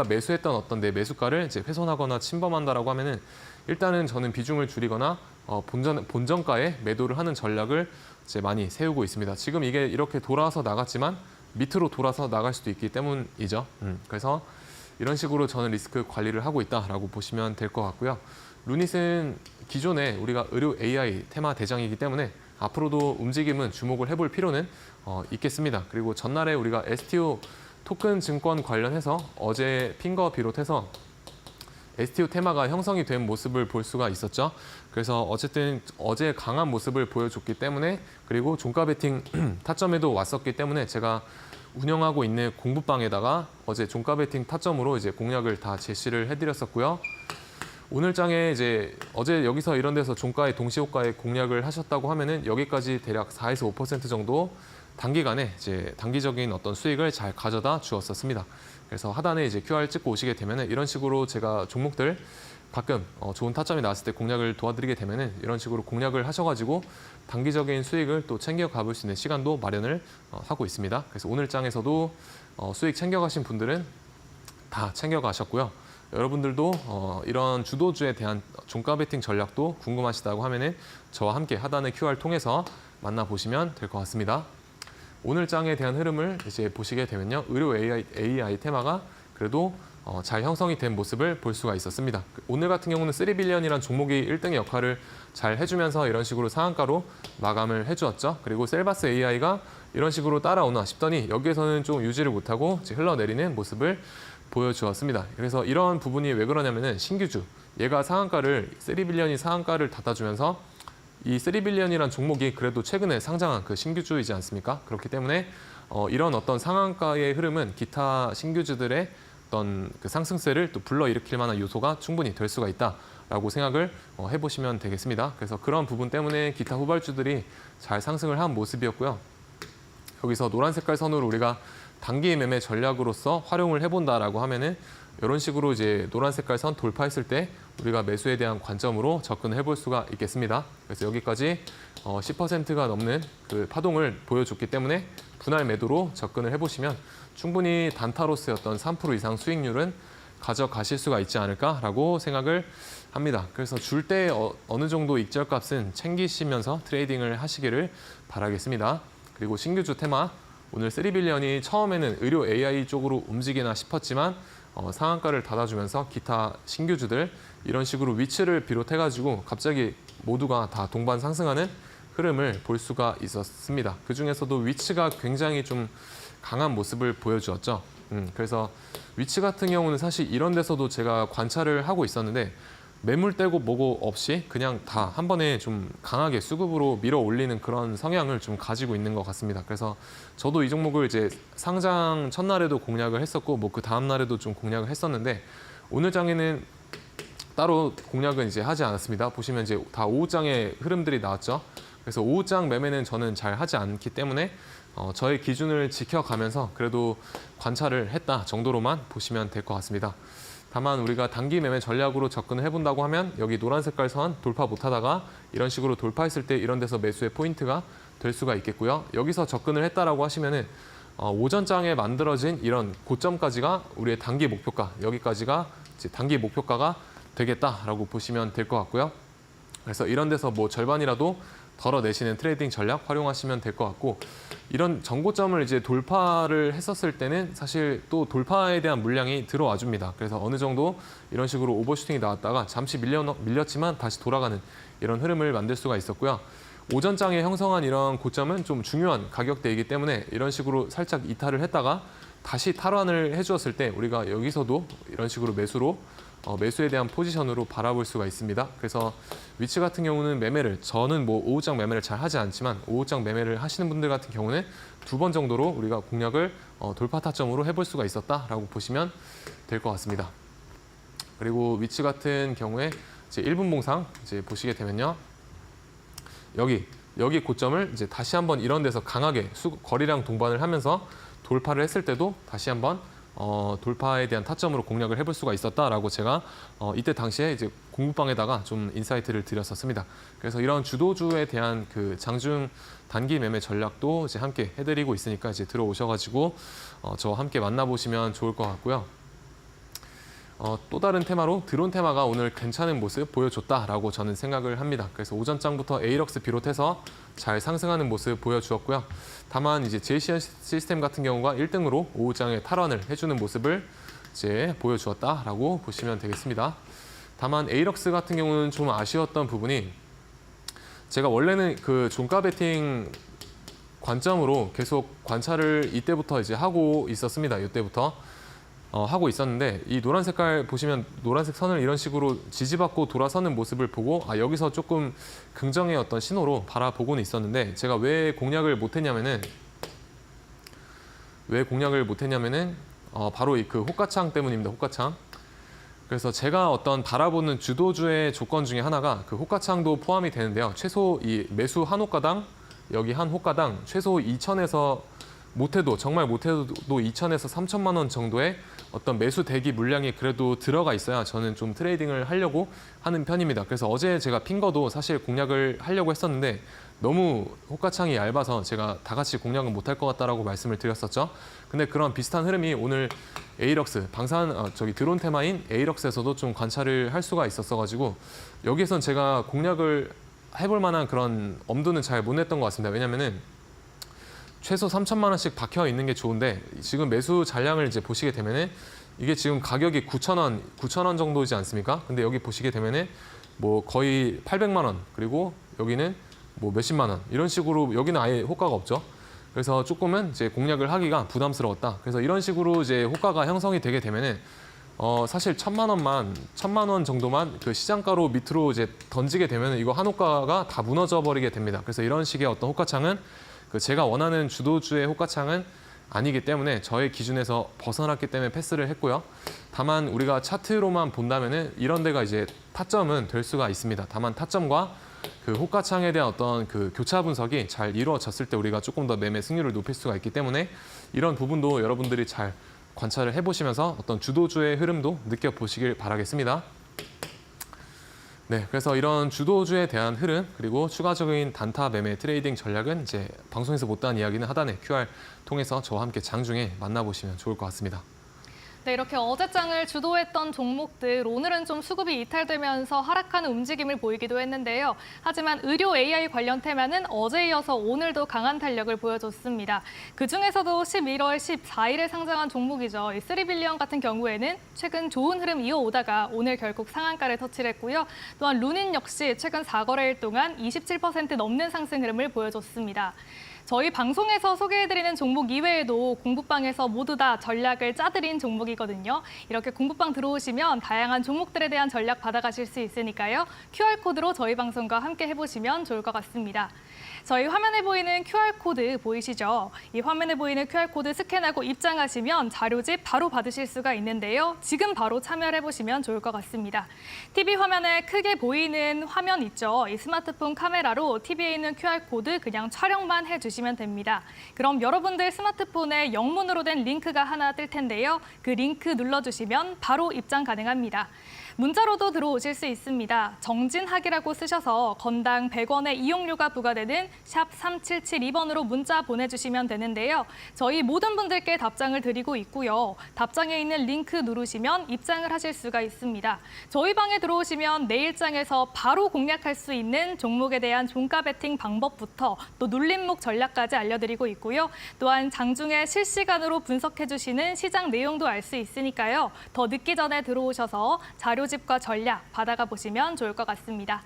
매수했던 어떤 내 매수가를 이제 훼손하거나 침범한다라고 하면은 일단은 저는 비중을 줄이거나 본전가에 매도를 하는 전략을 이제 많이 세우고 있습니다. 지금 이게 이렇게 돌아서 나갔지만 밑으로 돌아서 나갈 수도 있기 때문이죠. 그래서 이런 식으로 저는 리스크 관리를 하고 있다라고 보시면 될 것 같고요. 루닛은 기존에 우리가 의료 AI 테마 대장이기 때문에 앞으로도 움직임은 주목을 해볼 필요는 있겠습니다. 그리고 전날에 우리가 STO 토큰 증권 관련해서 어제 핀거 비롯해서 STO 테마가 형성이 된 모습을 볼 수가 있었죠. 그래서 어쨌든 어제 강한 모습을 보여줬기 때문에 그리고 종가 베팅 타점에도 왔었기 때문에 제가 운영하고 있는 공부방에다가 어제 종가 베팅 타점으로 이제 공략을 다 제시를 해드렸었고요. 오늘 장에 이제 어제 여기서 이런 데서 종가의 동시호가에 공략을 하셨다고 하면은 여기까지 대략 4에서 5% 정도 단기간에 이제 단기적인 어떤 수익을 잘 가져다 주었었습니다. 그래서 하단에 이제 QR 찍고 오시게 되면은 이런 식으로 제가 종목들 가끔 좋은 타점이 나왔을 때 공략을 도와드리게 되면은 이런 식으로 공략을 하셔가지고 단기적인 수익을 또 챙겨 가볼 수 있는 시간도 마련을 하고 있습니다. 그래서 오늘 장에서도 수익 챙겨가신 분들은 다 챙겨가셨고요. 여러분들도 이런 주도주에 대한 종가 베팅 전략도 궁금하시다고 하면은 저와 함께 하단의 QR 통해서 만나보시면 될 것 같습니다. 오늘 장에 대한 흐름을 이제 보시게 되면요. 의료 AI 테마가 그래도 잘 형성이 된 모습을 볼 수가 있었습니다. 오늘 같은 경우는 3빌리언이란 종목이 1등의 역할을 잘 해주면서 이런 식으로 상한가로 마감을 해주었죠. 그리고 셀바스 AI가 이런 식으로 따라오나 싶더니 여기에서는 좀 유지를 못하고 이제 흘러내리는 모습을 보여주었습니다. 그래서 이런 부분이 왜 그러냐면은 신규주, 얘가 상한가를 3빌리언이 상한가를 닫아주면서 이 3빌리언이란 종목이 그래도 최근에 상장한 그 신규주이지 않습니까? 그렇기 때문에 이런 어떤 상한가의 흐름은 기타 신규주들의 어떤 그 상승세를 또 불러일으킬 만한 요소가 충분히 될 수가 있다라고 생각을 해보시면 되겠습니다. 그래서 그런 부분 때문에 기타 후발주들이 잘 상승을 한 모습이었고요. 여기서 노란 색깔 선으로 우리가 단기 매매 전략으로서 활용을 해본다라고 하면은 이런 식으로 이제 노란 색깔 선 돌파했을 때 우리가 매수에 대한 관점으로 접근을 해볼 수가 있겠습니다. 그래서 여기까지 10%가 넘는 그 파동을 보여줬기 때문에 분할 매도로 접근을 해보시면 충분히 단타로서의 어떤 3% 이상 수익률은 가져가실 수가 있지 않을까라고 생각을 합니다. 그래서 줄 때 어느 정도 익절값은 챙기시면서 트레이딩을 하시기를 바라겠습니다. 그리고 신규주 테마 오늘 3빌리언이 처음에는 의료 AI 쪽으로 움직이나 싶었지만 상한가를 닫아주면서 기타 신규주들 이런 식으로 위치를 비롯해가지고 갑자기 모두가 다 동반 상승하는 흐름을 볼 수가 있었습니다. 그중에서도 위치가 굉장히 좀 강한 모습을 보여주었죠. 그래서 위치 같은 경우는 사실 이런 데서도 제가 관찰을 하고 있었는데 매물 떼고 뭐고 없이 그냥 다 한 번에 좀 강하게 수급으로 밀어 올리는 그런 성향을 좀 가지고 있는 것 같습니다. 그래서 저도 이 종목을 이제 상장 첫날에도 공략을 했었고 뭐 그 다음 날에도 좀 공략을 했었는데 오늘 장에는 따로 공략은 이제 하지 않았습니다. 보시면 이제 다 오후장의 흐름들이 나왔죠. 그래서 오후장 매매는 저는 잘 하지 않기 때문에 저의 기준을 지켜가면서 그래도 관찰을 했다 정도로만 보시면 될 것 같습니다. 다만 우리가 단기 매매 전략으로 접근을 해본다고 하면 여기 노란 색깔 선 돌파 못하다가 이런 식으로 돌파했을 때 이런 데서 매수의 포인트가 될 수가 있겠고요. 여기서 접근을 했다라고 하시면은 오전장에 만들어진 이런 고점까지가 우리의 단기 목표가 여기까지가 이제 단기 목표가가 되겠다라고 보시면 될 것 같고요. 그래서 이런 데서 뭐 절반이라도 덜어내시는 트레이딩 전략 활용하시면 될 것 같고 이런 전고점을 이제 돌파를 했었을 때는 사실 또 돌파에 대한 물량이 들어와 줍니다. 그래서 어느 정도 이런 식으로 오버슈팅이 나왔다가 잠시 밀렸지만 다시 돌아가는 이런 흐름을 만들 수가 있었고요. 오전장에 형성한 이런 고점은 좀 중요한 가격대이기 때문에 이런 식으로 살짝 이탈을 했다가 다시 탈환을 해주었을 때 우리가 여기서도 이런 식으로 매수에 대한 포지션으로 바라볼 수가 있습니다. 그래서 위치 같은 경우는 매매를 저는 뭐 오후장 매매를 잘 하지 않지만 오후장 매매를 하시는 분들 같은 경우는 2번 정도로 우리가 공략을 돌파 타점으로 해볼 수가 있었다라고 보시면 될 것 같습니다. 그리고 위치 같은 경우에 이제 1분 봉상 이제 보시게 되면요. 여기 고점을 이제 다시 한번 이런 데서 강하게 거리량 동반을 하면서 돌파를 했을 때도 다시 한번 돌파에 대한 타점으로 공략을 해볼 수가 있었다라고 제가 이때 당시에 이제 공부방에다가 좀 인사이트를 드렸었습니다. 그래서 이런 주도주에 대한 그 장중 단기 매매 전략도 이제 함께 해드리고 있으니까 이제 들어오셔가지고 저와 함께 만나보시면 좋을 것 같고요. 또 다른 테마로 드론 테마가 오늘 괜찮은 모습 보여줬다라고 저는 생각을 합니다. 그래서 오전장부터 에이럭스 비롯해서 잘 상승하는 모습 보여주었고요. 다만 이제 JCN 시스템 같은 경우가 1등으로 오후장에 탈환을 해주는 모습을 이제 보여주었다라고 보시면 되겠습니다. 다만 에이럭스 같은 경우는 좀 아쉬웠던 부분이 제가 원래는 그 종가 베팅 관점으로 계속 관찰을 이때부터 이제 하고 있었습니다. 이때부터 하고 있었는데 이 노란 색깔 보시면 노란색 선을 이런 식으로 지지받고 돌아서는 모습을 보고 여기서 조금 긍정의 어떤 신호로 바라보고는 있었는데 제가 왜 공략을 못했냐면은 바로 이 그 호가창 때문입니다. 호가창. 그래서 제가 어떤 바라보는 주도주의 조건 중에 하나가 그 호가창도 포함이 되는데요. 최소 이 매수 한 호가당 여기 한 호가당 최소 2천에서 정말 못해도 2천에서 3천만 원 정도의 어떤 매수 대기 물량이 그래도 들어가 있어야 저는 좀 트레이딩을 하려고 하는 편입니다. 그래서 어제 제가 핀 거도 사실 공략을 하려고 했었는데 너무 호가창이 얇아서 제가 다 같이 공략은 못할 것 같다라고 말씀을 드렸었죠. 근데 그런 비슷한 흐름이 오늘 에이럭스 드론 테마인 에이럭스에서도 좀 관찰을 할 수가 있었어가지고 여기에선 제가 공략을 해볼 만한 그런 엄두는 잘 못 냈던 것 같습니다. 왜냐면은 최소 3천만 원씩 박혀 있는 게 좋은데 지금 매수 잔량을 이제 보시게 되면은 이게 지금 가격이 9천 원 정도이지 않습니까? 근데 여기 보시게 되면은 뭐 거의 800만 원 그리고 여기는 뭐 몇십만 원 이런 식으로 여기는 아예 호가가 없죠. 그래서 조금은 이제 공략을 하기가 부담스러웠다. 그래서 이런 식으로 이제 호가가 형성이 되게 되면은 사실 1,000만 원 정도만 그 시장가로 밑으로 이제 던지게 되면은 이거 한 호가가 다 무너져 버리게 됩니다. 그래서 이런 식의 어떤 호가창은 제가 원하는 주도주의 호가창은 아니기 때문에 저의 기준에서 벗어났기 때문에 패스를 했고요. 다만 우리가 차트로만 본다면은 이런 데가 이제 타점은 될 수가 있습니다. 다만 타점과 그 호가창에 대한 어떤 그 교차 분석이 잘 이루어졌을 때 우리가 조금 더 매매 승률을 높일 수가 있기 때문에 이런 부분도 여러분들이 잘 관찰을 해보시면서 어떤 주도주의 흐름도 느껴보시길 바라겠습니다. 네, 그래서 이런 주도주에 대한 흐름 그리고 추가적인 단타 매매 트레이딩 전략은 이제 방송에서 못다한 이야기는 하단에 QR 통해서 저와 함께 장중에 만나보시면 좋을 것 같습니다. 네, 이렇게 어제장을 주도했던 종목들 오늘은 좀 수급이 이탈되면서 하락하는 움직임을 보이기도 했는데요. 하지만 의료 AI 관련 테마는 어제 이어서 오늘도 강한 탄력을 보여줬습니다. 그중에서도 11월 14일에 상장한 종목이죠. 이 3빌리언 같은 경우에는 최근 좋은 흐름 이어오다가 오늘 결국 상한가를 터치했고요. 또한 루닌 역시 최근 4거래일 동안 27% 넘는 상승 흐름을 보여줬습니다. 저희 방송에서 소개해드리는 종목 이외에도 공부방에서 모두 다 전략을 짜드린 종목이거든요. 이렇게 공부방 들어오시면 다양한 종목들에 대한 전략 받아가실 수 있으니까요. QR코드로 저희 방송과 함께 해보시면 좋을 것 같습니다. 저희 화면에 보이는 QR코드 보이시죠? 이 화면에 보이는 QR코드 스캔하고 입장하시면 자료집 바로 받으실 수가 있는데요. 지금 바로 참여를 해보시면 좋을 것 같습니다. TV 화면에 크게 보이는 화면 있죠? 이 스마트폰 카메라로 TV에 있는 QR코드 그냥 촬영만 해주시면 됩니다. 그럼 여러분들 스마트폰에 영문으로 된 링크가 하나 뜰 텐데요. 그 링크 눌러주시면 바로 입장 가능합니다. 문자로도 들어오실 수 있습니다. 정진학이라고 쓰셔서 건당 100원의 이용료가 부과되는 샵 3772번으로 문자 보내주시면 되는데요. 저희 모든 분들께 답장을 드리고 있고요. 답장에 있는 링크 누르시면 입장을 하실 수가 있습니다. 저희 방에 들어오시면 내일장에서 바로 공략할 수 있는 종목에 대한 종가 베팅 방법부터 또 눌림목 전략까지 알려드리고 있고요. 또한 장중에 실시간으로 분석해주시는 시장 내용도 알 수 있으니까요. 더 늦기 전에 들어오셔서 자료집과 전략 받아가 보시면 좋을 것 같습니다.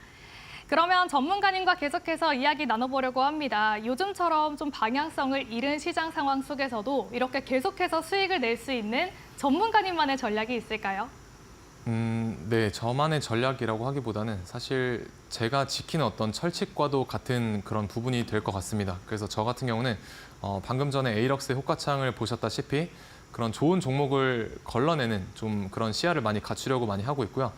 그러면 전문가님과 계속해서 이야기 나눠보려고 합니다. 요즘처럼 좀 방향성을 잃은 시장 상황 속에서도 이렇게 계속해서 수익을 낼 수 있는 전문가님만의 전략이 있을까요? 네, 저만의 전략이라고 하기보다는 사실 제가 지키는 어떤 철칙과도 같은 그런 부분이 될 것 같습니다. 그래서 저 같은 경우는 방금 전에 에이럭스의 호가창을 보셨다시피 그런 좋은 종목을 걸러내는 좀 그런 시야를 많이 갖추려고 많이 하고 있고요.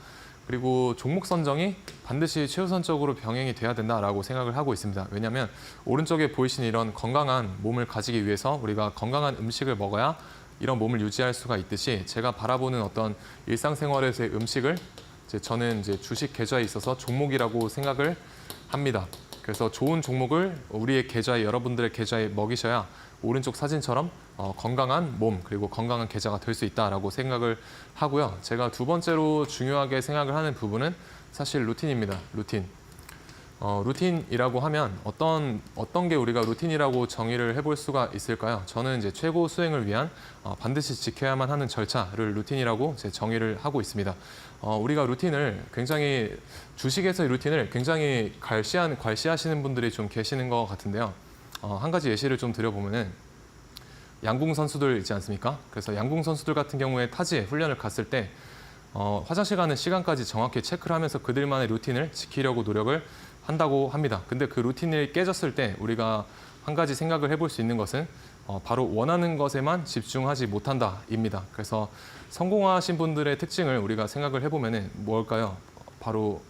그리고 종목 선정이 반드시 최우선적으로 병행이 돼야 된다라고 생각을 하고 있습니다. 왜냐하면 오른쪽에 보이시는 이런 건강한 몸을 가지기 위해서 우리가 건강한 음식을 먹어야 이런 몸을 유지할 수가 있듯이 제가 바라보는 어떤 일상생활에서의 음식을 저는 이제 주식 계좌에 있어서 종목이라고 생각을 합니다. 그래서 좋은 종목을 우리의 계좌에 여러분들의 계좌에 먹이셔야 오른쪽 사진처럼 건강한 몸 그리고 건강한 계좌가 될 수 있다라고 생각을 하고요. 제가 두 번째로 중요하게 생각을 하는 부분은 사실 루틴입니다. 루틴. 루틴이라고 하면 어떤 게 우리가 루틴이라고 정의를 해볼 수가 있을까요? 저는 이제 최고 수행을 위한 반드시 지켜야만 하는 절차를 루틴이라고 제 정의를 하고 있습니다. 우리가 루틴을 굉장히 주식에서의 루틴을 굉장히 괄시하시는 분들이 좀 계시는 것 같은데요. 한 가지 예시를 좀 드려보면은 양궁 선수들 있지 않습니까? 그래서 양궁 선수들 같은 경우에 타지에 훈련을 갔을 때 화장실 가는 시간까지 정확히 체크를 하면서 그들만의 루틴을 지키려고 노력을 한다고 합니다. 근데 그 루틴이 깨졌을 때 우리가 한 가지 생각을 해볼 수 있는 것은 바로 원하는 것에만 집중하지 못한다입니다. 그래서 성공하신 분들의 특징을 우리가 생각을 해보면은 뭘까요? 바로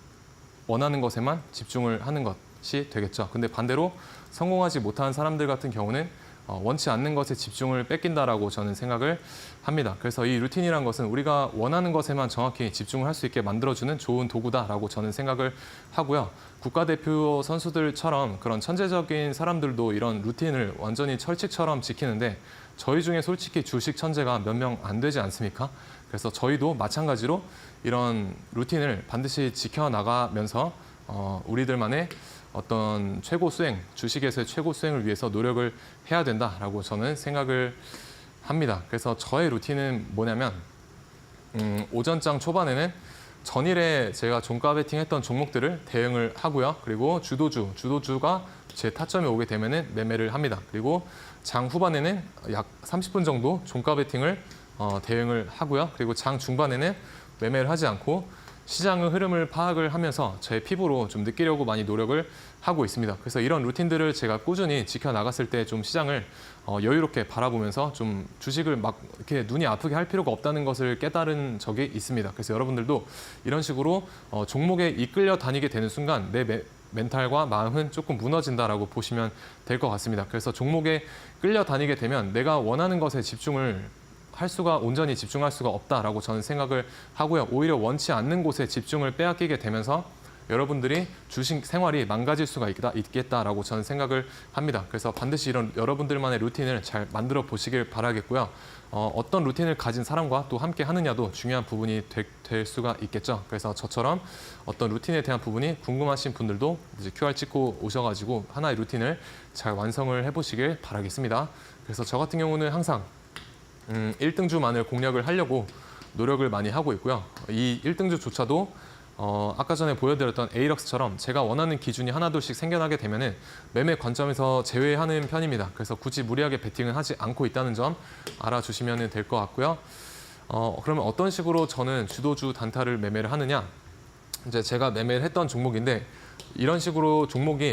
원하는 것에만 집중을 하는 것이 되겠죠. 근데 반대로 성공하지 못한 사람들 같은 경우는 원치 않는 것에 집중을 뺏긴다라고 저는 생각을 합니다. 그래서 이 루틴이란 것은 우리가 원하는 것에만 정확히 집중을 할 수 있게 만들어주는 좋은 도구다라고 저는 생각을 하고요. 국가대표 선수들처럼 그런 천재적인 사람들도 이런 루틴을 완전히 철칙처럼 지키는데 저희 중에 솔직히 주식 천재가 몇 명 안 되지 않습니까? 그래서 저희도 마찬가지로 이런 루틴을 반드시 지켜나가면서 우리들만의 어떤 최고 수행, 주식에서의 최고 수행을 위해서 노력을 해야 된다라고 저는 생각을 합니다. 그래서 저의 루틴은 뭐냐면 오전장 초반에는 전일에 제가 종가 베팅했던 종목들을 대응을 하고요. 그리고 주도주가 제 타점에 오게 되면은 매매를 합니다. 그리고 장 후반에는 약 30분 정도 종가 베팅을 대응을 하고요. 그리고 장 중반에는 매매를 하지 않고 시장의 흐름을 파악을 하면서 제 피부로 좀 느끼려고 많이 노력을 하고 있습니다. 그래서 이런 루틴들을 제가 꾸준히 지켜나갔을 때 좀 시장을 여유롭게 바라보면서 좀 주식을 막 이렇게 눈이 아프게 할 필요가 없다는 것을 깨달은 적이 있습니다. 그래서 여러분들도 이런 식으로 종목에 이끌려 다니게 되는 순간 내 멘탈과 마음은 조금 무너진다라고 보시면 될 것 같습니다. 그래서 종목에 끌려 다니게 되면 내가 원하는 것에 온전히 집중할 수가 없다라고 저는 생각을 하고요. 오히려 원치 않는 곳에 집중을 빼앗기게 되면서 여러분들이 주식 생활이 망가질 수가 있겠다라고 저는 생각을 합니다. 그래서 반드시 이런 여러분들만의 루틴을 잘 만들어 보시길 바라겠고요. 어떤 루틴을 가진 사람과 또 함께 하느냐도 중요한 부분이 될 수가 있겠죠. 그래서 저처럼 어떤 루틴에 대한 부분이 궁금하신 분들도 이제 QR 찍고 오셔가지고 하나의 루틴을 잘 완성을 해보시길 바라겠습니다. 그래서 저 같은 경우는 항상 1등주만을 공략을 하려고 노력을 많이 하고 있고요. 이 1등주조차도 아까 전에 보여드렸던 에이럭스처럼 제가 원하는 기준이 하나둘씩 생겨나게 되면은 매매 관점에서 제외하는 편입니다. 그래서 굳이 무리하게 베팅은 하지 않고 있다는 점 알아주시면 될 것 같고요. 그러면 어떤 식으로 저는 주도주 단타를 매매를 하느냐? 이제 제가 매매를 했던 종목인데 이런 식으로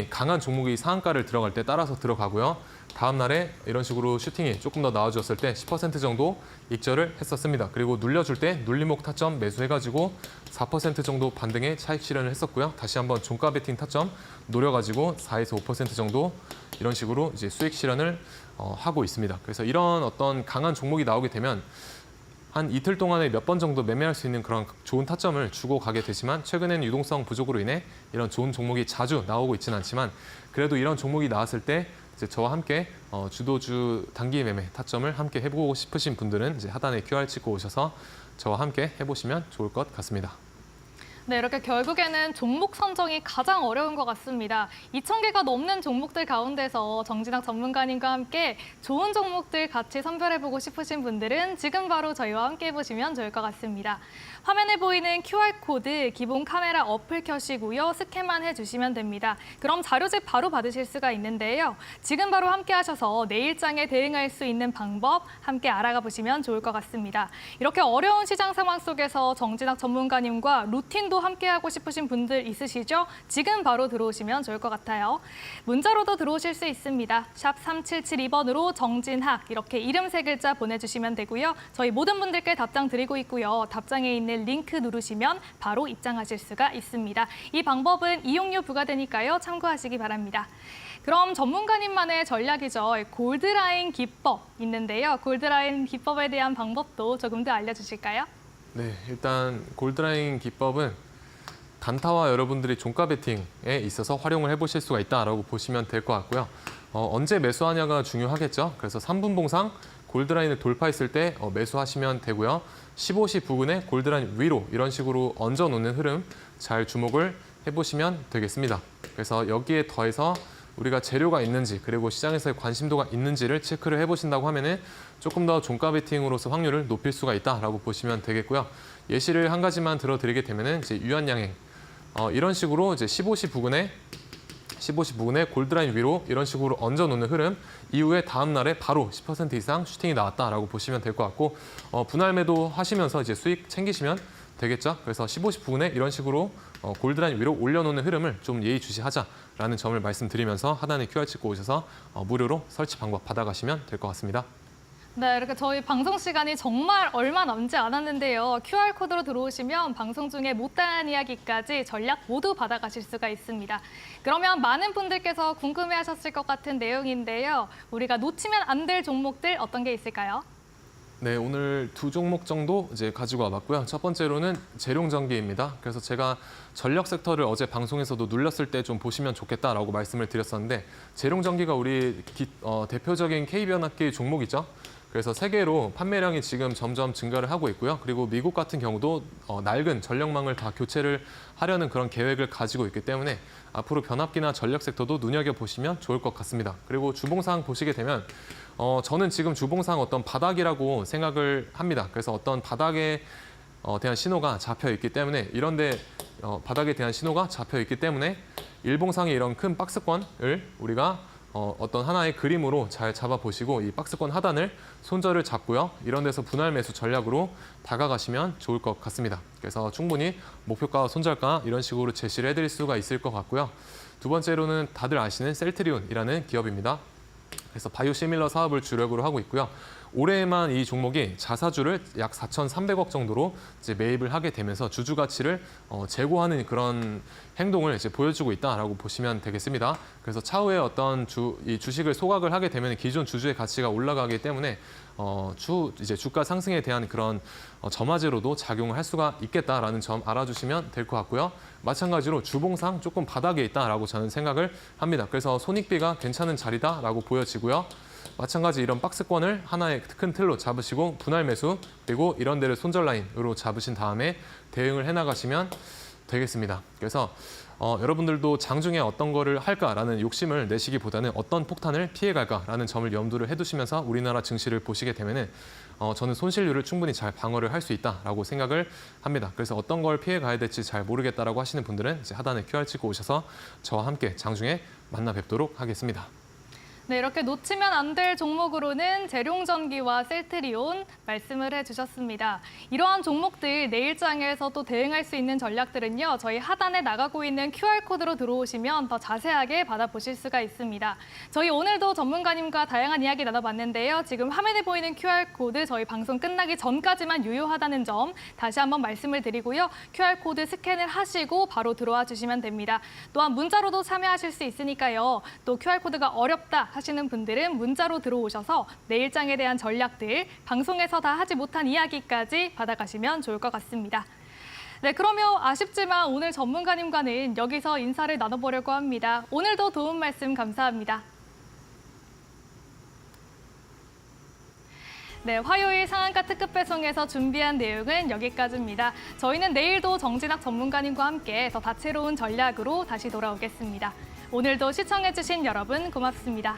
강한 종목이 상한가를 들어갈 때 따라서 들어가고요. 다음 날에 이런 식으로 슈팅이 조금 더 나와줬을 때 10% 정도 익절을 했었습니다. 그리고 눌려줄 때 눌림목 타점 매수해가지고 4% 정도 반등의 차익 실현을 했었고요. 다시 한번 종가 베팅 타점 노려가지고 4에서 5% 정도 이런 식으로 이제 수익 실현을 하고 있습니다. 그래서 이런 어떤 강한 종목이 나오게 되면 한 이틀 동안에 몇 번 정도 매매할 수 있는 그런 좋은 타점을 주고 가게 되지만 최근에는 유동성 부족으로 인해 이런 좋은 종목이 자주 나오고 있지는 않지만 그래도 이런 종목이 나왔을 때 이제 저와 함께 주도주 단기 매매 타점을 함께 해보고 싶으신 분들은 이제 하단에 QR 찍고 오셔서 저와 함께 해보시면 좋을 것 같습니다. 네, 이렇게 결국에는 종목 선정이 가장 어려운 것 같습니다. 2,000개가 넘는 종목들 가운데서 정진학 전문가님과 함께 좋은 종목들 같이 선별해보고 싶으신 분들은 지금 바로 저희와 함께 해보시면 좋을 것 같습니다. 화면에 보이는 QR코드 기본 카메라 어플 켜시고요. 스캔만 해주시면 됩니다. 그럼 자료집 바로 받으실 수가 있는데요. 지금 바로 함께 하셔서 내일장에 대응할 수 있는 방법 함께 알아가 보시면 좋을 것 같습니다. 이렇게 어려운 시장 상황 속에서 정진학 전문가님과 루틴도 함께하고 싶으신 분들 있으시죠? 지금 바로 들어오시면 좋을 것 같아요. 문자로도 들어오실 수 있습니다. 샵 3772번으로 정진학 이렇게 이름 세 글자 보내주시면 되고요. 저희 모든 분들께 답장 드리고 있고요. 답장에 있는 링크 누르시면 바로 입장하실 수가 있습니다. 이 방법은 이용료 부과되니까요. 참고하시기 바랍니다. 그럼 전문가님만의 전략이죠. 골드라인 기법 있는데요. 골드라인 기법에 대한 방법도 조금 더 알려주실까요? 네, 일단 골드라인 기법은 단타와 여러분들이 종가 베팅에 있어서 활용을 해보실 수가 있다라고 보시면 될 것 같고요. 언제 매수하냐가 중요하겠죠. 그래서 3분 봉상 골드라인을 돌파했을 때 매수하시면 되고요. 15시 부근에 골드라인 위로 이런 식으로 얹어놓는 흐름 잘 주목을 해보시면 되겠습니다. 그래서 여기에 더해서 우리가 재료가 있는지 그리고 시장에서의 관심도가 있는지를 체크를 해보신다고 하면은 조금 더 종가 베팅으로서 확률을 높일 수가 있다라고 보시면 되겠고요. 예시를 한 가지만 들어드리게 되면은 이제 유한양행 이런 식으로 이제 15시 부근에 골드라인 위로 이런 식으로 얹어놓는 흐름 이후에 다음 날에 바로 10% 이상 슈팅이 나왔다라고 보시면 될 것 같고 분할 매도 하시면서 이제 수익 챙기시면 되겠죠. 그래서 15시 부근에 이런 식으로 골드라인 위로 올려놓는 흐름을 좀 예의주시하자라는 점을 말씀드리면서 하단에 QR 찍고 오셔서 무료로 설치 방법 받아가시면 될 것 같습니다. 네, 이렇게 저희 방송 시간이 정말 얼마 남지 않았는데요. QR코드로 들어오시면 방송 중에 못다한 이야기까지 전략 모두 받아가실 수가 있습니다. 그러면 많은 분들께서 궁금해하셨을 것 같은 내용인데요. 우리가 놓치면 안 될 종목들 어떤 게 있을까요? 네, 오늘 두 종목 정도 이제 가지고 와봤고요. 첫 번째로는 재룡전기입니다. 그래서 제가 전력 섹터를 어제 방송에서도 눌렸을 때 좀 보시면 좋겠다라고 말씀을 드렸었는데 재룡전기가 우리 대표적인 K변압기 종목이죠. 그래서 세계로 판매량이 지금 점점 증가를 하고 있고요. 그리고 미국 같은 경우도 낡은 전력망을 다 교체를 하려는 그런 계획을 가지고 있기 때문에 앞으로 변압기나 전력 섹터도 눈여겨보시면 좋을 것 같습니다. 그리고 주봉상 보시게 되면 저는 지금 주봉상 어떤 바닥이라고 생각을 합니다. 그래서 어떤 바닥에 대한 신호가 잡혀 있기 때문에 이런데 바닥에 대한 신호가 잡혀 있기 때문에 일봉상의 이런 큰 박스권을 우리가 어떤 하나의 그림으로 잘 잡아보시고 이 박스권 하단을 손절을 잡고요. 이런 데서 분할 매수 전략으로 다가가시면 좋을 것 같습니다. 그래서 충분히 목표가, 손절가 이런 식으로 제시를 해드릴 수가 있을 것 같고요. 두 번째로는 다들 아시는 셀트리온이라는 기업입니다. 그래서 바이오시밀러 사업을 주력으로 하고 있고요. 올해에만 이 종목이 자사주를 약 4,300억 정도로 이제 매입을 하게 되면서 주주 가치를 제고하는 그런 행동을 이제 보여주고 있다라고 보시면 되겠습니다. 그래서 차후에 어떤 이 주식을 소각을 하게 되면 기존 주주의 가치가 올라가기 때문에 이제 주가 상승에 대한 그런 점화제로도 작용을 할 수가 있겠다라는 점 알아주시면 될 것 같고요. 마찬가지로 주봉상 조금 바닥에 있다라고 저는 생각을 합니다. 그래서 손익비가 괜찮은 자리다라고 보여지고요. 마찬가지 이런 박스권을 하나의 큰 틀로 잡으시고 분할 매수 그리고 이런 데를 손절 라인으로 잡으신 다음에 대응을 해나가시면 되겠습니다. 그래서 여러분들도 장중에 어떤 거를 할까라는 욕심을 내시기보다는 어떤 폭탄을 피해갈까라는 점을 염두를 해두시면서 우리나라 증시를 보시게 되면은 저는 손실률을 충분히 잘 방어를 할 수 있다라고 생각을 합니다. 그래서 어떤 걸 피해가야 될지 잘 모르겠다라고 하시는 분들은 이제 하단에 QR 찍고 오셔서 저와 함께 장중에 만나 뵙도록 하겠습니다. 네, 이렇게 놓치면 안 될 종목으로는 재룡전기와 셀트리온 말씀을 해주셨습니다. 이러한 종목들 내일장에서 또 대응할 수 있는 전략들은요. 저희 하단에 나가고 있는 QR코드로 들어오시면 더 자세하게 받아보실 수가 있습니다. 저희 오늘도 전문가님과 다양한 이야기 나눠봤는데요. 지금 화면에 보이는 QR코드 저희 방송 끝나기 전까지만 유효하다는 점 다시 한번 말씀을 드리고요. QR코드 스캔을 하시고 바로 들어와 주시면 됩니다. 또한 문자로도 참여하실 수 있으니까요. 또 QR코드가 어렵다 하시는 분들은 문자로 들어오셔서 내일장에 대한 전략들, 방송에서 다 하지 못한 이야기까지 받아가시면 좋을 것 같습니다. 네, 그러면 아쉽지만 오늘 전문가님과는 여기서 인사를 나눠보려고 합니다. 오늘도 도움 말씀 감사합니다. 네, 화요일 상한가 특급 배송에서 준비한 내용은 여기까지입니다. 저희는 내일도 정진학 전문가님과 함께 더 다채로운 전략으로 다시 돌아오겠습니다. 오늘도 시청해주신 여러분 고맙습니다.